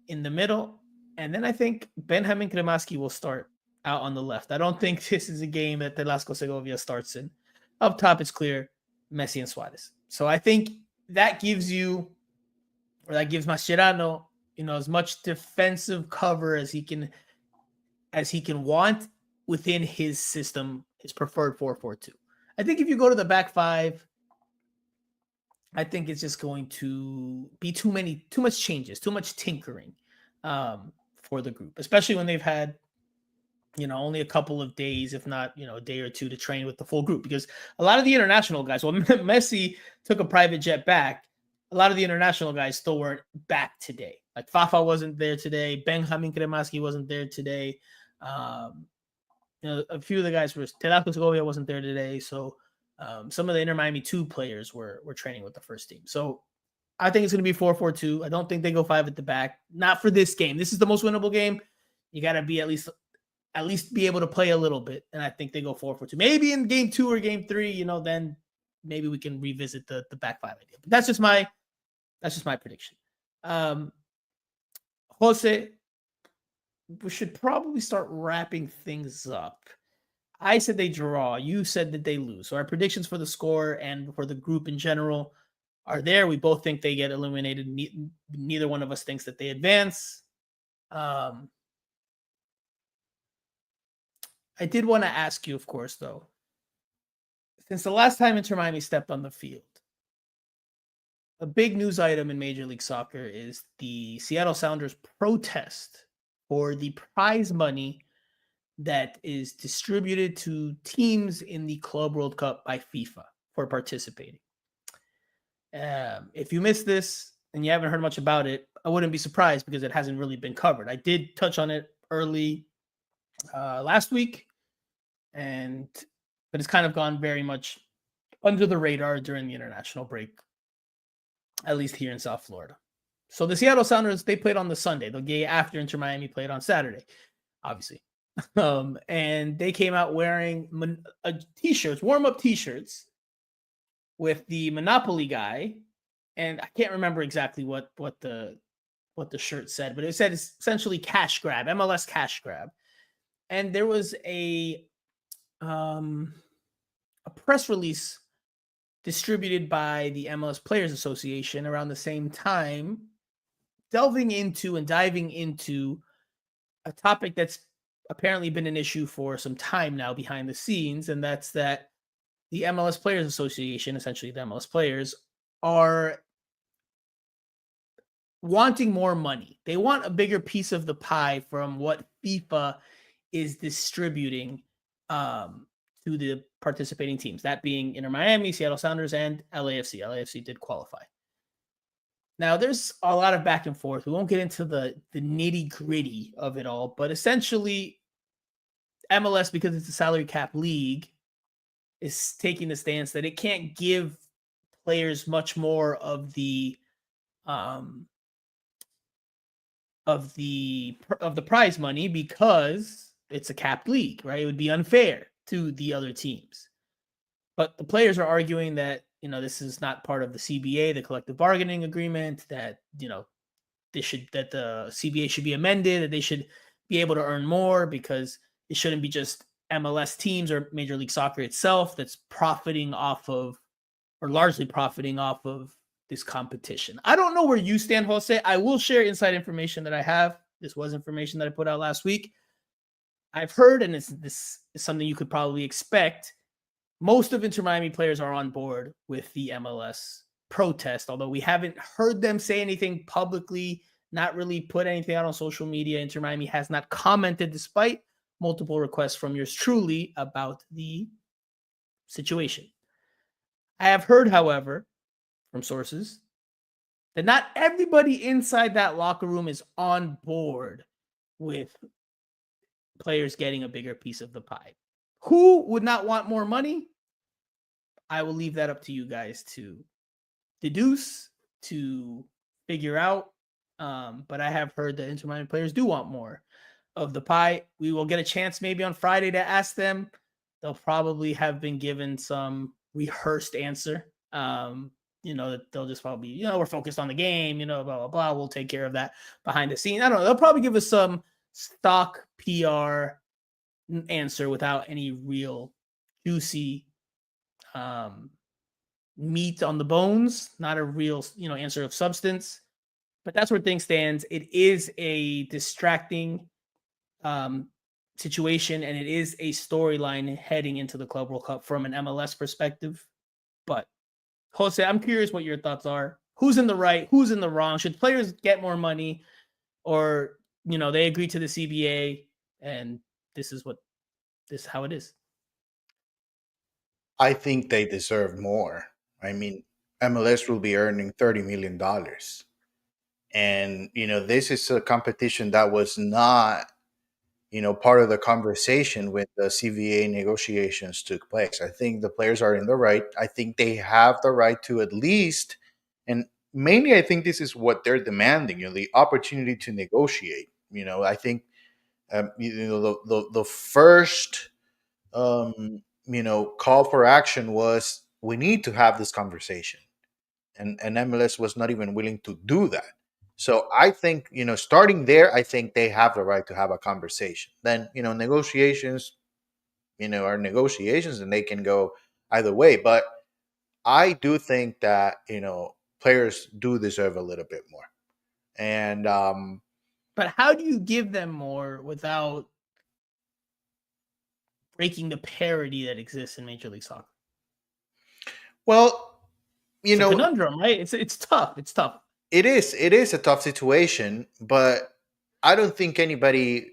in the middle. And then I think Benjamin Kremaski will start out on the left. I don't think this is a game that the Lasco Segovia starts in. Up top, it's clear Messi and Suarez. So I think that gives Mascherano, as much defensive cover as he can want within his system, his preferred 4-4-2. I think if you go to the back five, I think it's just going to be too much changes, too much tinkering for the group, especially when they've had, only a couple of days, if not, a day or two to train with the full group. Because a lot of the international guys, well, Messi took a private jet back. A lot of the international guys still weren't back today. Like Fafa wasn't there today. Benjamin Kremaski wasn't there today. A few of the guys were. Lasco Segovia wasn't there today. So some of the Inter Miami 2 players were training with the first team. So I think it's going to be 4-4-2. I don't think they go 5 at the back. Not for this game. This is the most winnable game. You got to be at least be able to play a little bit. And I think they go 4-4-2. Maybe in game 2 or game 3, then maybe we can revisit the back 5 idea. But that's just my prediction. Jose, we should probably start wrapping things up. I said they draw. You said that they lose. So our predictions for the score and for the group in general are there. We both think they get eliminated. Neither one of us thinks that they advance. I did want to ask you, of course, though, since the last time Inter Miami stepped on the field, a big news item in Major League Soccer is the Seattle Sounders protest for the prize money that is distributed to teams in the Club World Cup by FIFA for participating. If you missed this and you haven't heard much about it, I wouldn't be surprised because it hasn't really been covered. I did touch on it early last week, but it's kind of gone very much under the radar during the international break, at least here in South Florida. So the Seattle Sounders, they played on the Sunday, the day after Inter Miami played on Saturday, obviously. And they came out wearing t-shirts, warm-up t-shirts with the Monopoly guy. And I can't remember exactly what the shirt said, but it said essentially cash grab, MLS cash grab. And there was a press release distributed by the MLS Players Association around the same time, diving into a topic that's apparently been an issue for some time now behind the scenes, and that's that the MLS Players Association, essentially the MLS players, are wanting more money. They want a bigger piece of the pie from what FIFA is distributing to the participating teams, that being Inter Miami, Seattle Sounders, and LAFC. LAFC did qualify. Now, there's a lot of back and forth. We won't get into the nitty-gritty of it all, but essentially, MLS, because it's a salary cap league, is taking the stance that it can't give players much more of the prize money because it's a capped league, right? It would be unfair to the other teams. But the players are arguing that, this is not part of the CBA, the collective bargaining agreement, that, that the CBA should be amended, that they should be able to earn more because it shouldn't be just MLS teams or Major League Soccer itself that's profiting off of, or largely profiting off of, this competition. I don't know where you stand, Jose. I will share inside information that I have. This was information that I put out last week. I've heard, and this is something you could probably expect, most of Inter Miami players are on board with the MLS protest, although we haven't heard them say anything publicly, not really put anything out on social media. Inter Miami has not commented, despite multiple requests from yours truly about the situation. I have heard, however, from sources, that not everybody inside that locker room is on board with players getting a bigger piece of the pie. Who would not want more money? I will leave that up to you guys to deduce, to figure out. But I have heard that Inter Miami players do want more of the pie. We will get a chance maybe on Friday to ask them. They'll probably have been given some rehearsed answer. that they'll just probably, we're focused on the game, blah, blah, blah. We'll take care of that behind the scenes. I don't know. They'll probably give us some stock PR answer without any real juicy meat on the bones, not a real, answer of substance. But that's where things stands. It is a distracting situation, and it is a storyline heading into the Club World Cup from an MLS perspective. But Jose, I'm curious what your thoughts are. Who's in the right? Who's in the wrong? Should players get more money, or they agree to the CBA, and this is how it is? I think they deserve more. I mean, MLS will be earning $30 million. And, this is a competition that was not, part of the conversation when the CBA negotiations took place. I think the players are in the right. I think they have the right to at least, and mainly I think this is what they're demanding, the opportunity to negotiate. I think, the first, call for action was we need to have this conversation. And MLS was not even willing to do that. So I think, starting there, I think they have the right to have a conversation. Then, negotiations, are negotiations and they can go either way. But I do think that, players do deserve a little bit more. And, but how do you give them more without breaking the parity that exists in Major League Soccer? Well, it's a conundrum, right? It's tough. It's tough. It is a tough situation, but I don't think anybody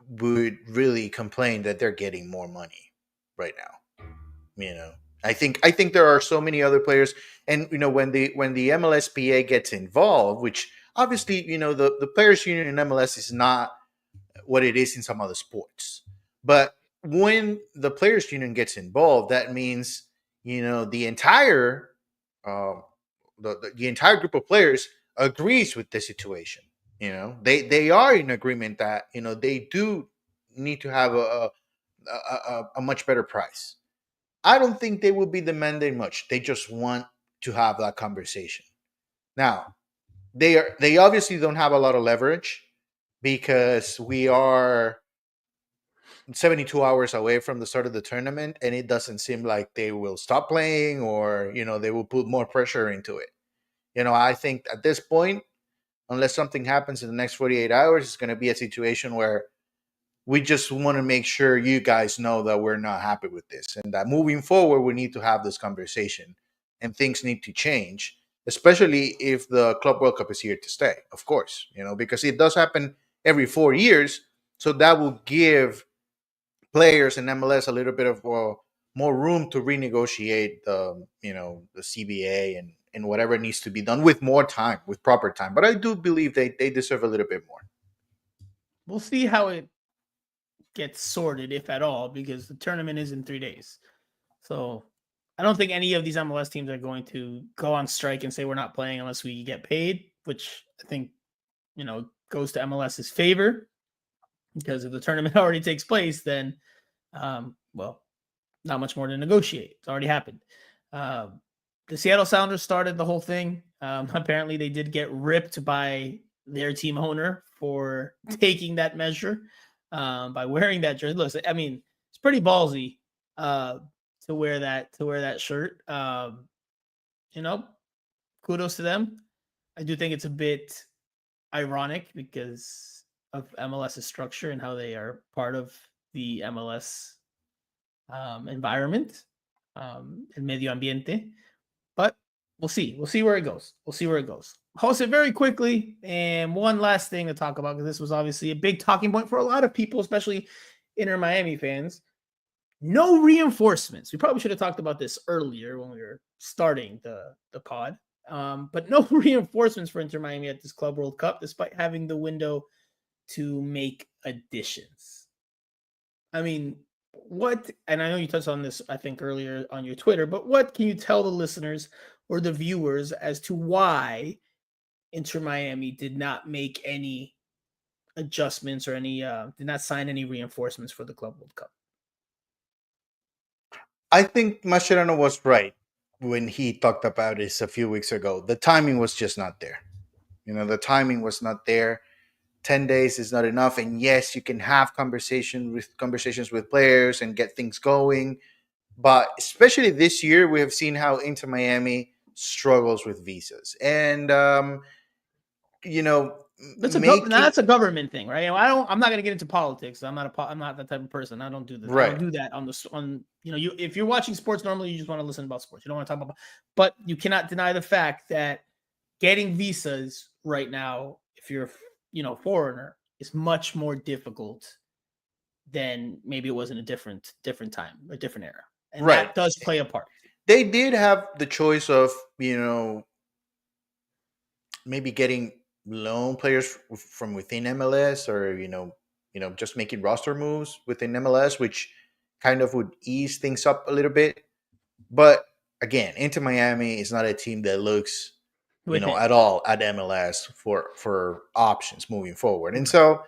would really complain that they're getting more money right now. I think there are so many other players, and when the MLSPA gets involved, which obviously the players union in MLS is not what it is in some other sports, but when the players union gets involved, that means the entire the entire group of players agrees with the situation. They are in agreement that they do need to have a much better price. I don't think they will be demanding much. They just want to have that conversation. Now, they obviously don't have a lot of leverage because we are 72 hours away from the start of the tournament, and it doesn't seem like they will stop playing or they will put more pressure into it. I think at this point, unless something happens in the next 48 hours, it's going to be a situation where we just want to make sure you guys know that we're not happy with this and that moving forward, we need to have this conversation and things need to change, especially if the Club World Cup is here to stay, of course, because it does happen every 4 years. So that will give players in MLS a little bit of more room to renegotiate the CBA and whatever needs to be done with more time, with proper time. But I do believe they deserve a little bit more. We'll see how it gets sorted, if at all, because the tournament is in 3 days. So I don't think any of these MLS teams are going to go on strike and say we're not playing unless we get paid, which I think, goes to MLS's favor. Because if the tournament already takes place, then, well, not much more to negotiate. It's already happened. The Seattle Sounders started the whole thing. Apparently, they did get ripped by their team owner for taking that measure by wearing that jersey. Look, I mean, it's pretty ballsy to wear that shirt. Kudos to them. I do think it's a bit ironic because of MLS's structure and how they are part of the MLS environment and medio ambiente. But we'll see. We'll see where it goes. Jose, very quickly, and one last thing to talk about, because this was obviously a big talking point for a lot of people, especially Inter Miami fans. No reinforcements. We probably should have talked about this earlier when we were starting the pod. But no reinforcements for Inter Miami at this Club World Cup, despite having the window to make additions. I mean, what, and I know you touched on this, I think, earlier on your Twitter, but what can you tell the listeners or the viewers as to why Inter Miami did not make any adjustments or did not sign any reinforcements for the Club World Cup? I think Mascherano was right. when he talked about this a few weeks ago. The timing was just not there. The timing was not there. 10 days is not enough. And yes, you can have conversations with players and get things going. But especially this year, we have seen how Inter Miami struggles with visas. And, That's making a government thing, right? I'm not going to get into politics. I'm not that type of person. I don't do this. Right. I don't do that if you're watching sports, normally you just want to listen about sports. You don't want to talk about, but you cannot deny the fact that getting visas right now, if you're, foreigner, is much more difficult than maybe it was in a different time, a different era. And Right. that does play a part. They did have the choice of, maybe getting loan players from within MLS, or just making roster moves within MLS, which kind of would ease things up a little bit. But again, Inter Miami is not a team that looks at all at MLS for options moving forward. And so,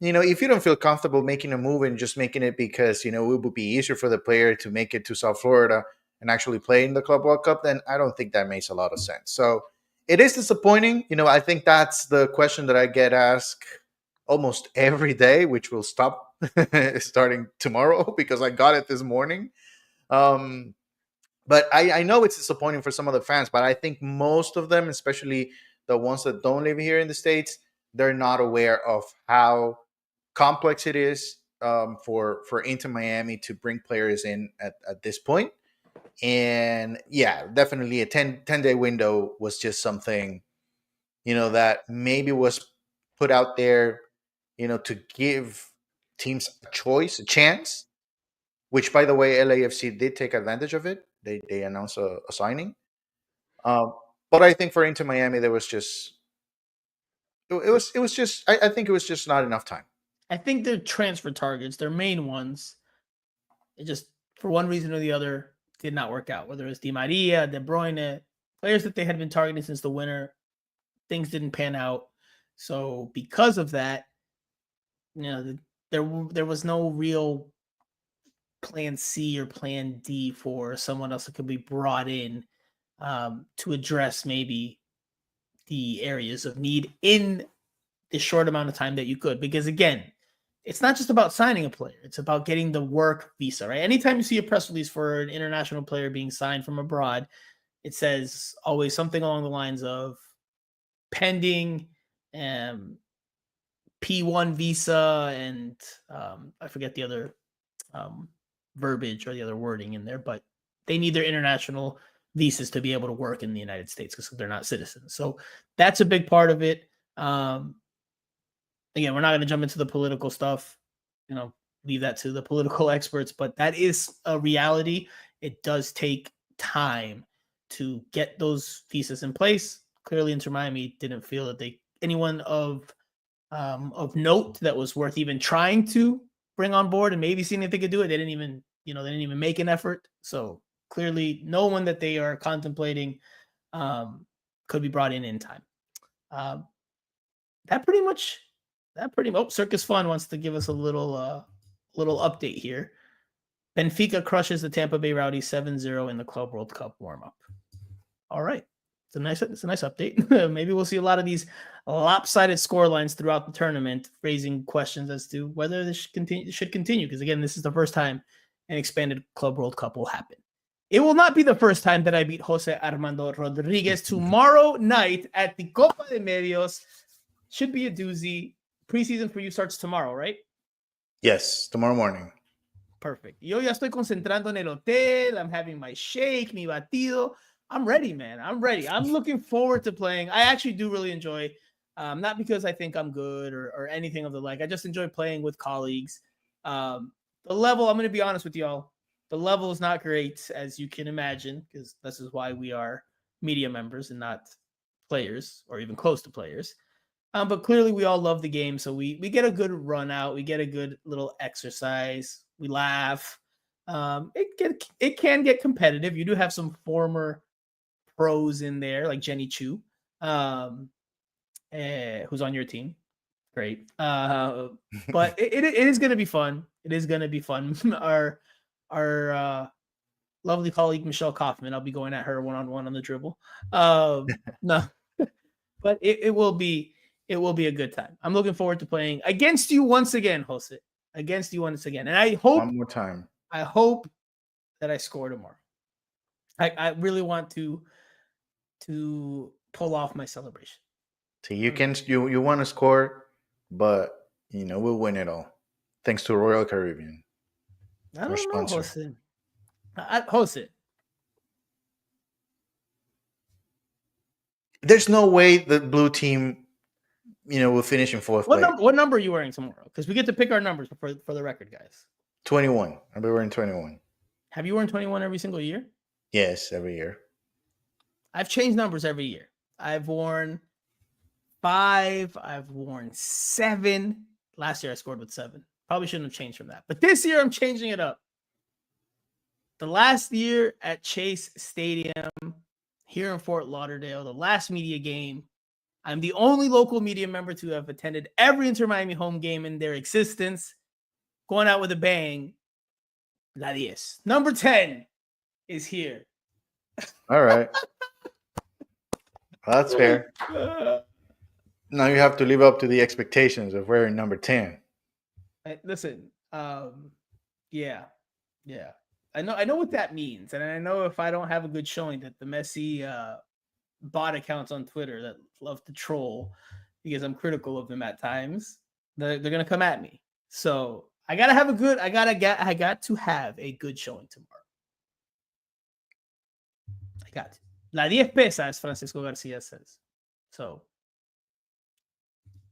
if you don't feel comfortable making a move and just making it because it would be easier for the player to make it to South Florida and actually play in the Club World Cup, then I don't think that makes a lot of sense. So it is disappointing. I think that's the question that I get asked almost every day, which will stop starting tomorrow because I got it this morning. But I know it's disappointing for some of the fans, but I think most of them, especially the ones that don't live here in the States, they're not aware of how complex it is for Inter Miami to bring players in at this point. And yeah, definitely a 10-day window was just something, that maybe was put out there, to give teams a choice, a chance, which, by the way, LAFC did take advantage of it. They announced a signing. But I think for Inter Miami, there was just it was just I think it was just not enough time. I think their transfer targets, their main ones, it just for one reason or the other did not work out. Whether it's Di Maria, De Bruyne, players that they had been targeting since the winter, things didn't pan out. So because of that, there was no real plan C or plan D for someone else that could be brought in to address maybe the areas of need in the short amount of time that you could. Because again, it's not just about signing a player. It's about getting the work visa, right? Anytime you see a press release for an international player being signed from abroad, it says always something along the lines of pending P1 visa and I forget the other verbiage or the other wording in there, but they need their international visas to be able to work in the United States because they're not citizens. So that's a big part of it. Again, we're not going to jump into the political stuff, leave that to the political experts, but that is a reality. It does take time to get those visas in place. Clearly, Inter Miami didn't feel that anyone of note that was worth even trying to bring on board and maybe seeing if they could do it. They didn't even make an effort. So clearly no one that they are contemplating could be brought in time. That pretty much, Circus Fun wants to give us a little update here. Benfica crushes the Tampa Bay Rowdies 7-0 in the Club World Cup warm-up. All right. It's a nice update. Maybe we'll see a lot of these lopsided score lines throughout the tournament, raising questions as to whether this should continue. Because again, this is the first time an expanded Club World Cup will happen. It will not be the first time that I beat Jose Armando Rodriguez tomorrow night at the Copa de Medios. Should be a doozy. Preseason for you starts tomorrow, right? Yes, tomorrow morning. Perfect. Yo ya estoy concentrando en el hotel. I'm having my shake, mi batido. I'm ready, man. I'm ready. I'm looking forward to playing. I actually do really enjoy, not because I think I'm good or anything of the like. I just enjoy playing with colleagues. The level, I'm going to be honest with y'all, the level is not great, as you can imagine, because this is why we are media members and not players or even close to players. But clearly we all love the game, so we get a good run out. We get a good little exercise. We laugh. It can get competitive. You do have some former pros in there, like Jenny Chu, who's on your team. Great. But it is going to be fun. It is going to be fun. Our lovely colleague Michelle Kaufman. I'll be going at her one-on-one on the dribble. No, but it will be a good time. I'm looking forward to playing against you once again, Jose. Against you once again, and I hope One more time. that I score tomorrow. I really want to pull off my celebration. So you want to score, but we'll win it all. Thanks to Royal Caribbean. I Our don't know, sponsor. Jose. There's no way the blue team, will finish in fourth place. What number are you wearing tomorrow? Because we get to pick our numbers for the record, guys. 21. I'll be wearing 21. Have you worn 21 every single year? Yes, every year. I've changed numbers every year. I've worn 5. I've worn 7. Last year I scored with 7. Probably shouldn't have changed from that. But this year I'm changing it up. The last year at Chase Stadium here in Fort Lauderdale, the last media game, I'm the only local media member to have attended every Inter Miami home game in their existence. Going out with a bang. La 10. Number 10 is here. All right. That's fair. Now you have to live up to the expectations of wearing number 10. Listen, yeah. I know what that means, and I know if I don't have a good showing that the Messi bot accounts on Twitter that love to troll because I'm critical of them at times, they're gonna come at me. So I got to have a good showing tomorrow. I got to. La 10 pesa, as Francisco Garcia says. So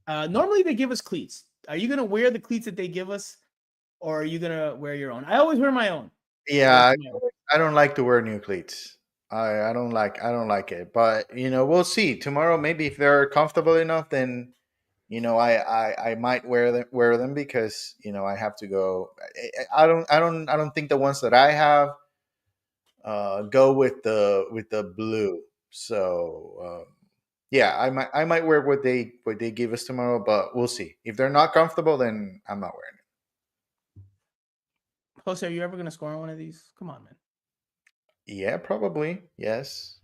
normally they give us cleats. Are you gonna wear the cleats that they give us, or are you gonna wear your own? I always wear my own. Yeah, I don't like to wear new cleats. I don't like it. But we'll see tomorrow. Maybe if they're comfortable enough, then I might wear them because I have to go. I don't think the ones that I have go with the blue. So yeah, I might wear what they give us tomorrow, but we'll see. If they're not comfortable, then I'm not wearing it. Jose, are you ever going to score on one of these? Come on, man. Yeah, probably. Yes.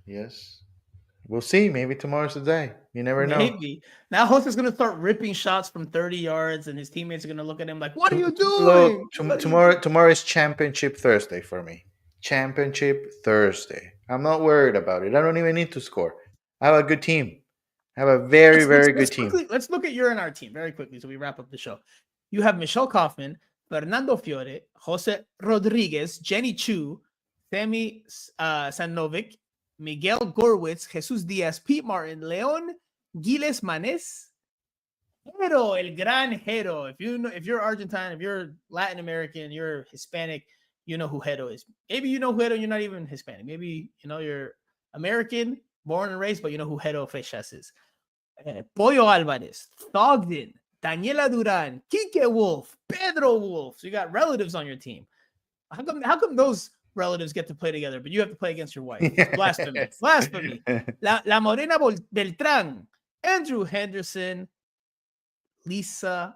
We'll see. Maybe tomorrow's the day. You never know. Maybe. Now Jose's going to start ripping shots from 30 yards, and his teammates are going to look at him like, what are you doing? Tomorrow is Championship Thursday for me. Championship Thursday. I'm not worried about it. I don't even need to score. I have a good team. I have a very good team. Let's look at your and our team very quickly so we wrap up the show. You have Michelle Kaufman, Fernando Fiore, Jose Rodriguez, Jenny Chu, Sammy Sanovic, Miguel Gorwitz, Jesus Diaz, Pete Martin, Leon Giles Manes, Hero, el gran Hero. If you're Argentine, if you're Latin American, you're Hispanic, you know who Hero is. Maybe you know who Hero, you're not even Hispanic. Maybe you're American, born and raised, but you know who Hero Fechas is. Pollo Alvarez, Thogden, Daniela Duran, Kike Wolf, Pedro Wolf. So you got relatives on your team. How come those relatives get to play together, but you have to play against your wife? Blasphemy. Blasphemy. La Morena Beltran, Andrew Henderson, Lisa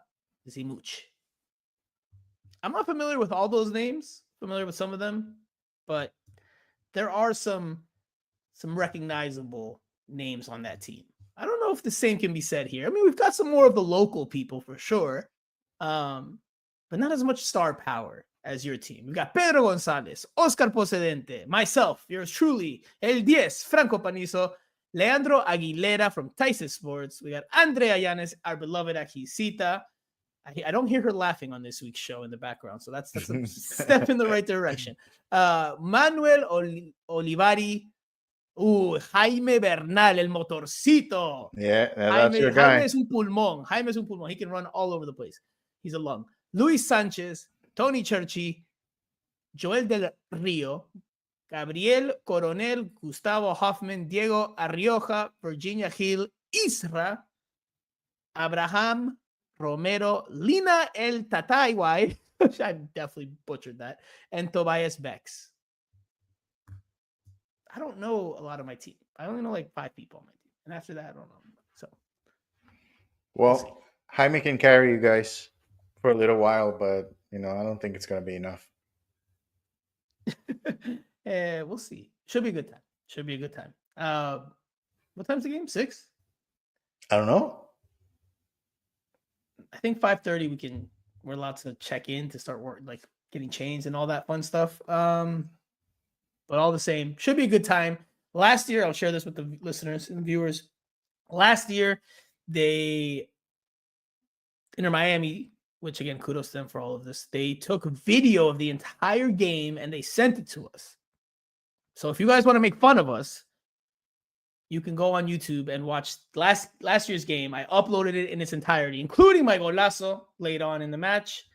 Zimuch. I'm not familiar with all those names, familiar with some of them, but there are some recognizable names on that team. I don't know if the same can be said here. I mean, we've got some more of the local people for sure, but not as much star power as your team. We've got Pedro Gonzalez, Oscar Posedente, myself, yours truly, El 10, Franco Panizo, Leandro Aguilera from Tyson Sports. We got Andrea Llanes, our beloved Ajicita. I don't hear her laughing on this week's show in the background, so that's a step in the right direction. Manuel Olivari, Jaime Bernal, el motorcito. Yeah, that's your guy. Jaime es un pulmón. He can run all over the place. He's a lung. Luis Sanchez, Tony Churchy, Joel del Rio, Gabriel Coronel, Gustavo Hoffman, Diego Arrioja, Virginia Hill, Isra, Abraham Romero, Lina El Tataiwai, I definitely butchered that, and Tobias Bex. I don't know a lot of my team. I only know like 5 people on my team. And after that, I don't know. So, well, Jaime can carry you guys for a little while, but I don't think it's going to be enough. We'll see. Should be a good time. Should be a good time. What time's the game? 6? I don't know. I think 5:30 we're allowed to check in to start work, like getting changed and all that fun stuff. But all the same, should be a good time. Last year, I'll share this with the listeners and viewers. Last year, Inter Miami, which again, kudos to them for all of this. They took a video of the entire game and they sent it to us. So if you guys want to make fun of us, you can go on YouTube and watch last year's game. I uploaded it in its entirety, including my golazo late on in the match.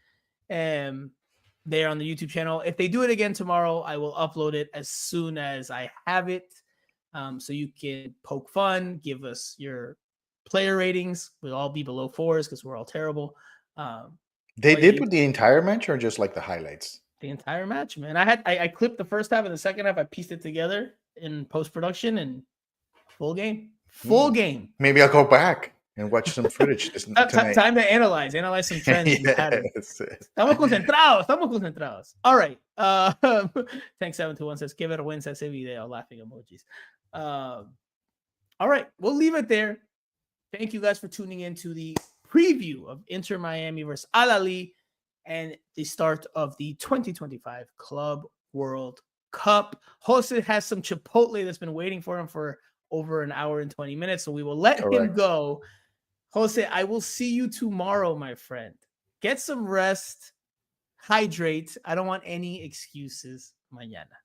There on the YouTube channel. If they do it again tomorrow, I will upload it as soon as I have it. So you can poke fun, give us your player ratings. We'll all be below 4s because we're all terrible. They did with the entire match or just like the highlights? The entire match, man. I clipped the first half and the second half. I pieced it together in post-production and full game. Full game. Maybe I'll go back and watch some footage tonight. Time to analyze some trends and patterns. Estamos concentrados. All right. Tank721 says, "Qué vergüenza ese video," laughing emojis. All right. We'll leave it there. Thank you guys for tuning in to the preview of Inter Miami versus Ahly and the start of the 2025 Club World Cup. Jose has some Chipotle that's been waiting for him for over an hour and 20 minutes, so we will let him go. Jose, I will see you tomorrow, my friend. Get some rest, hydrate. I don't want any excuses mañana.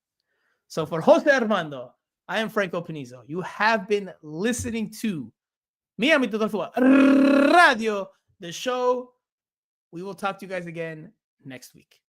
So for Jose Armando, I am Franco Panizo. You have been listening to Miami Total Fútbol Radio, the show. We will talk to you guys again next week.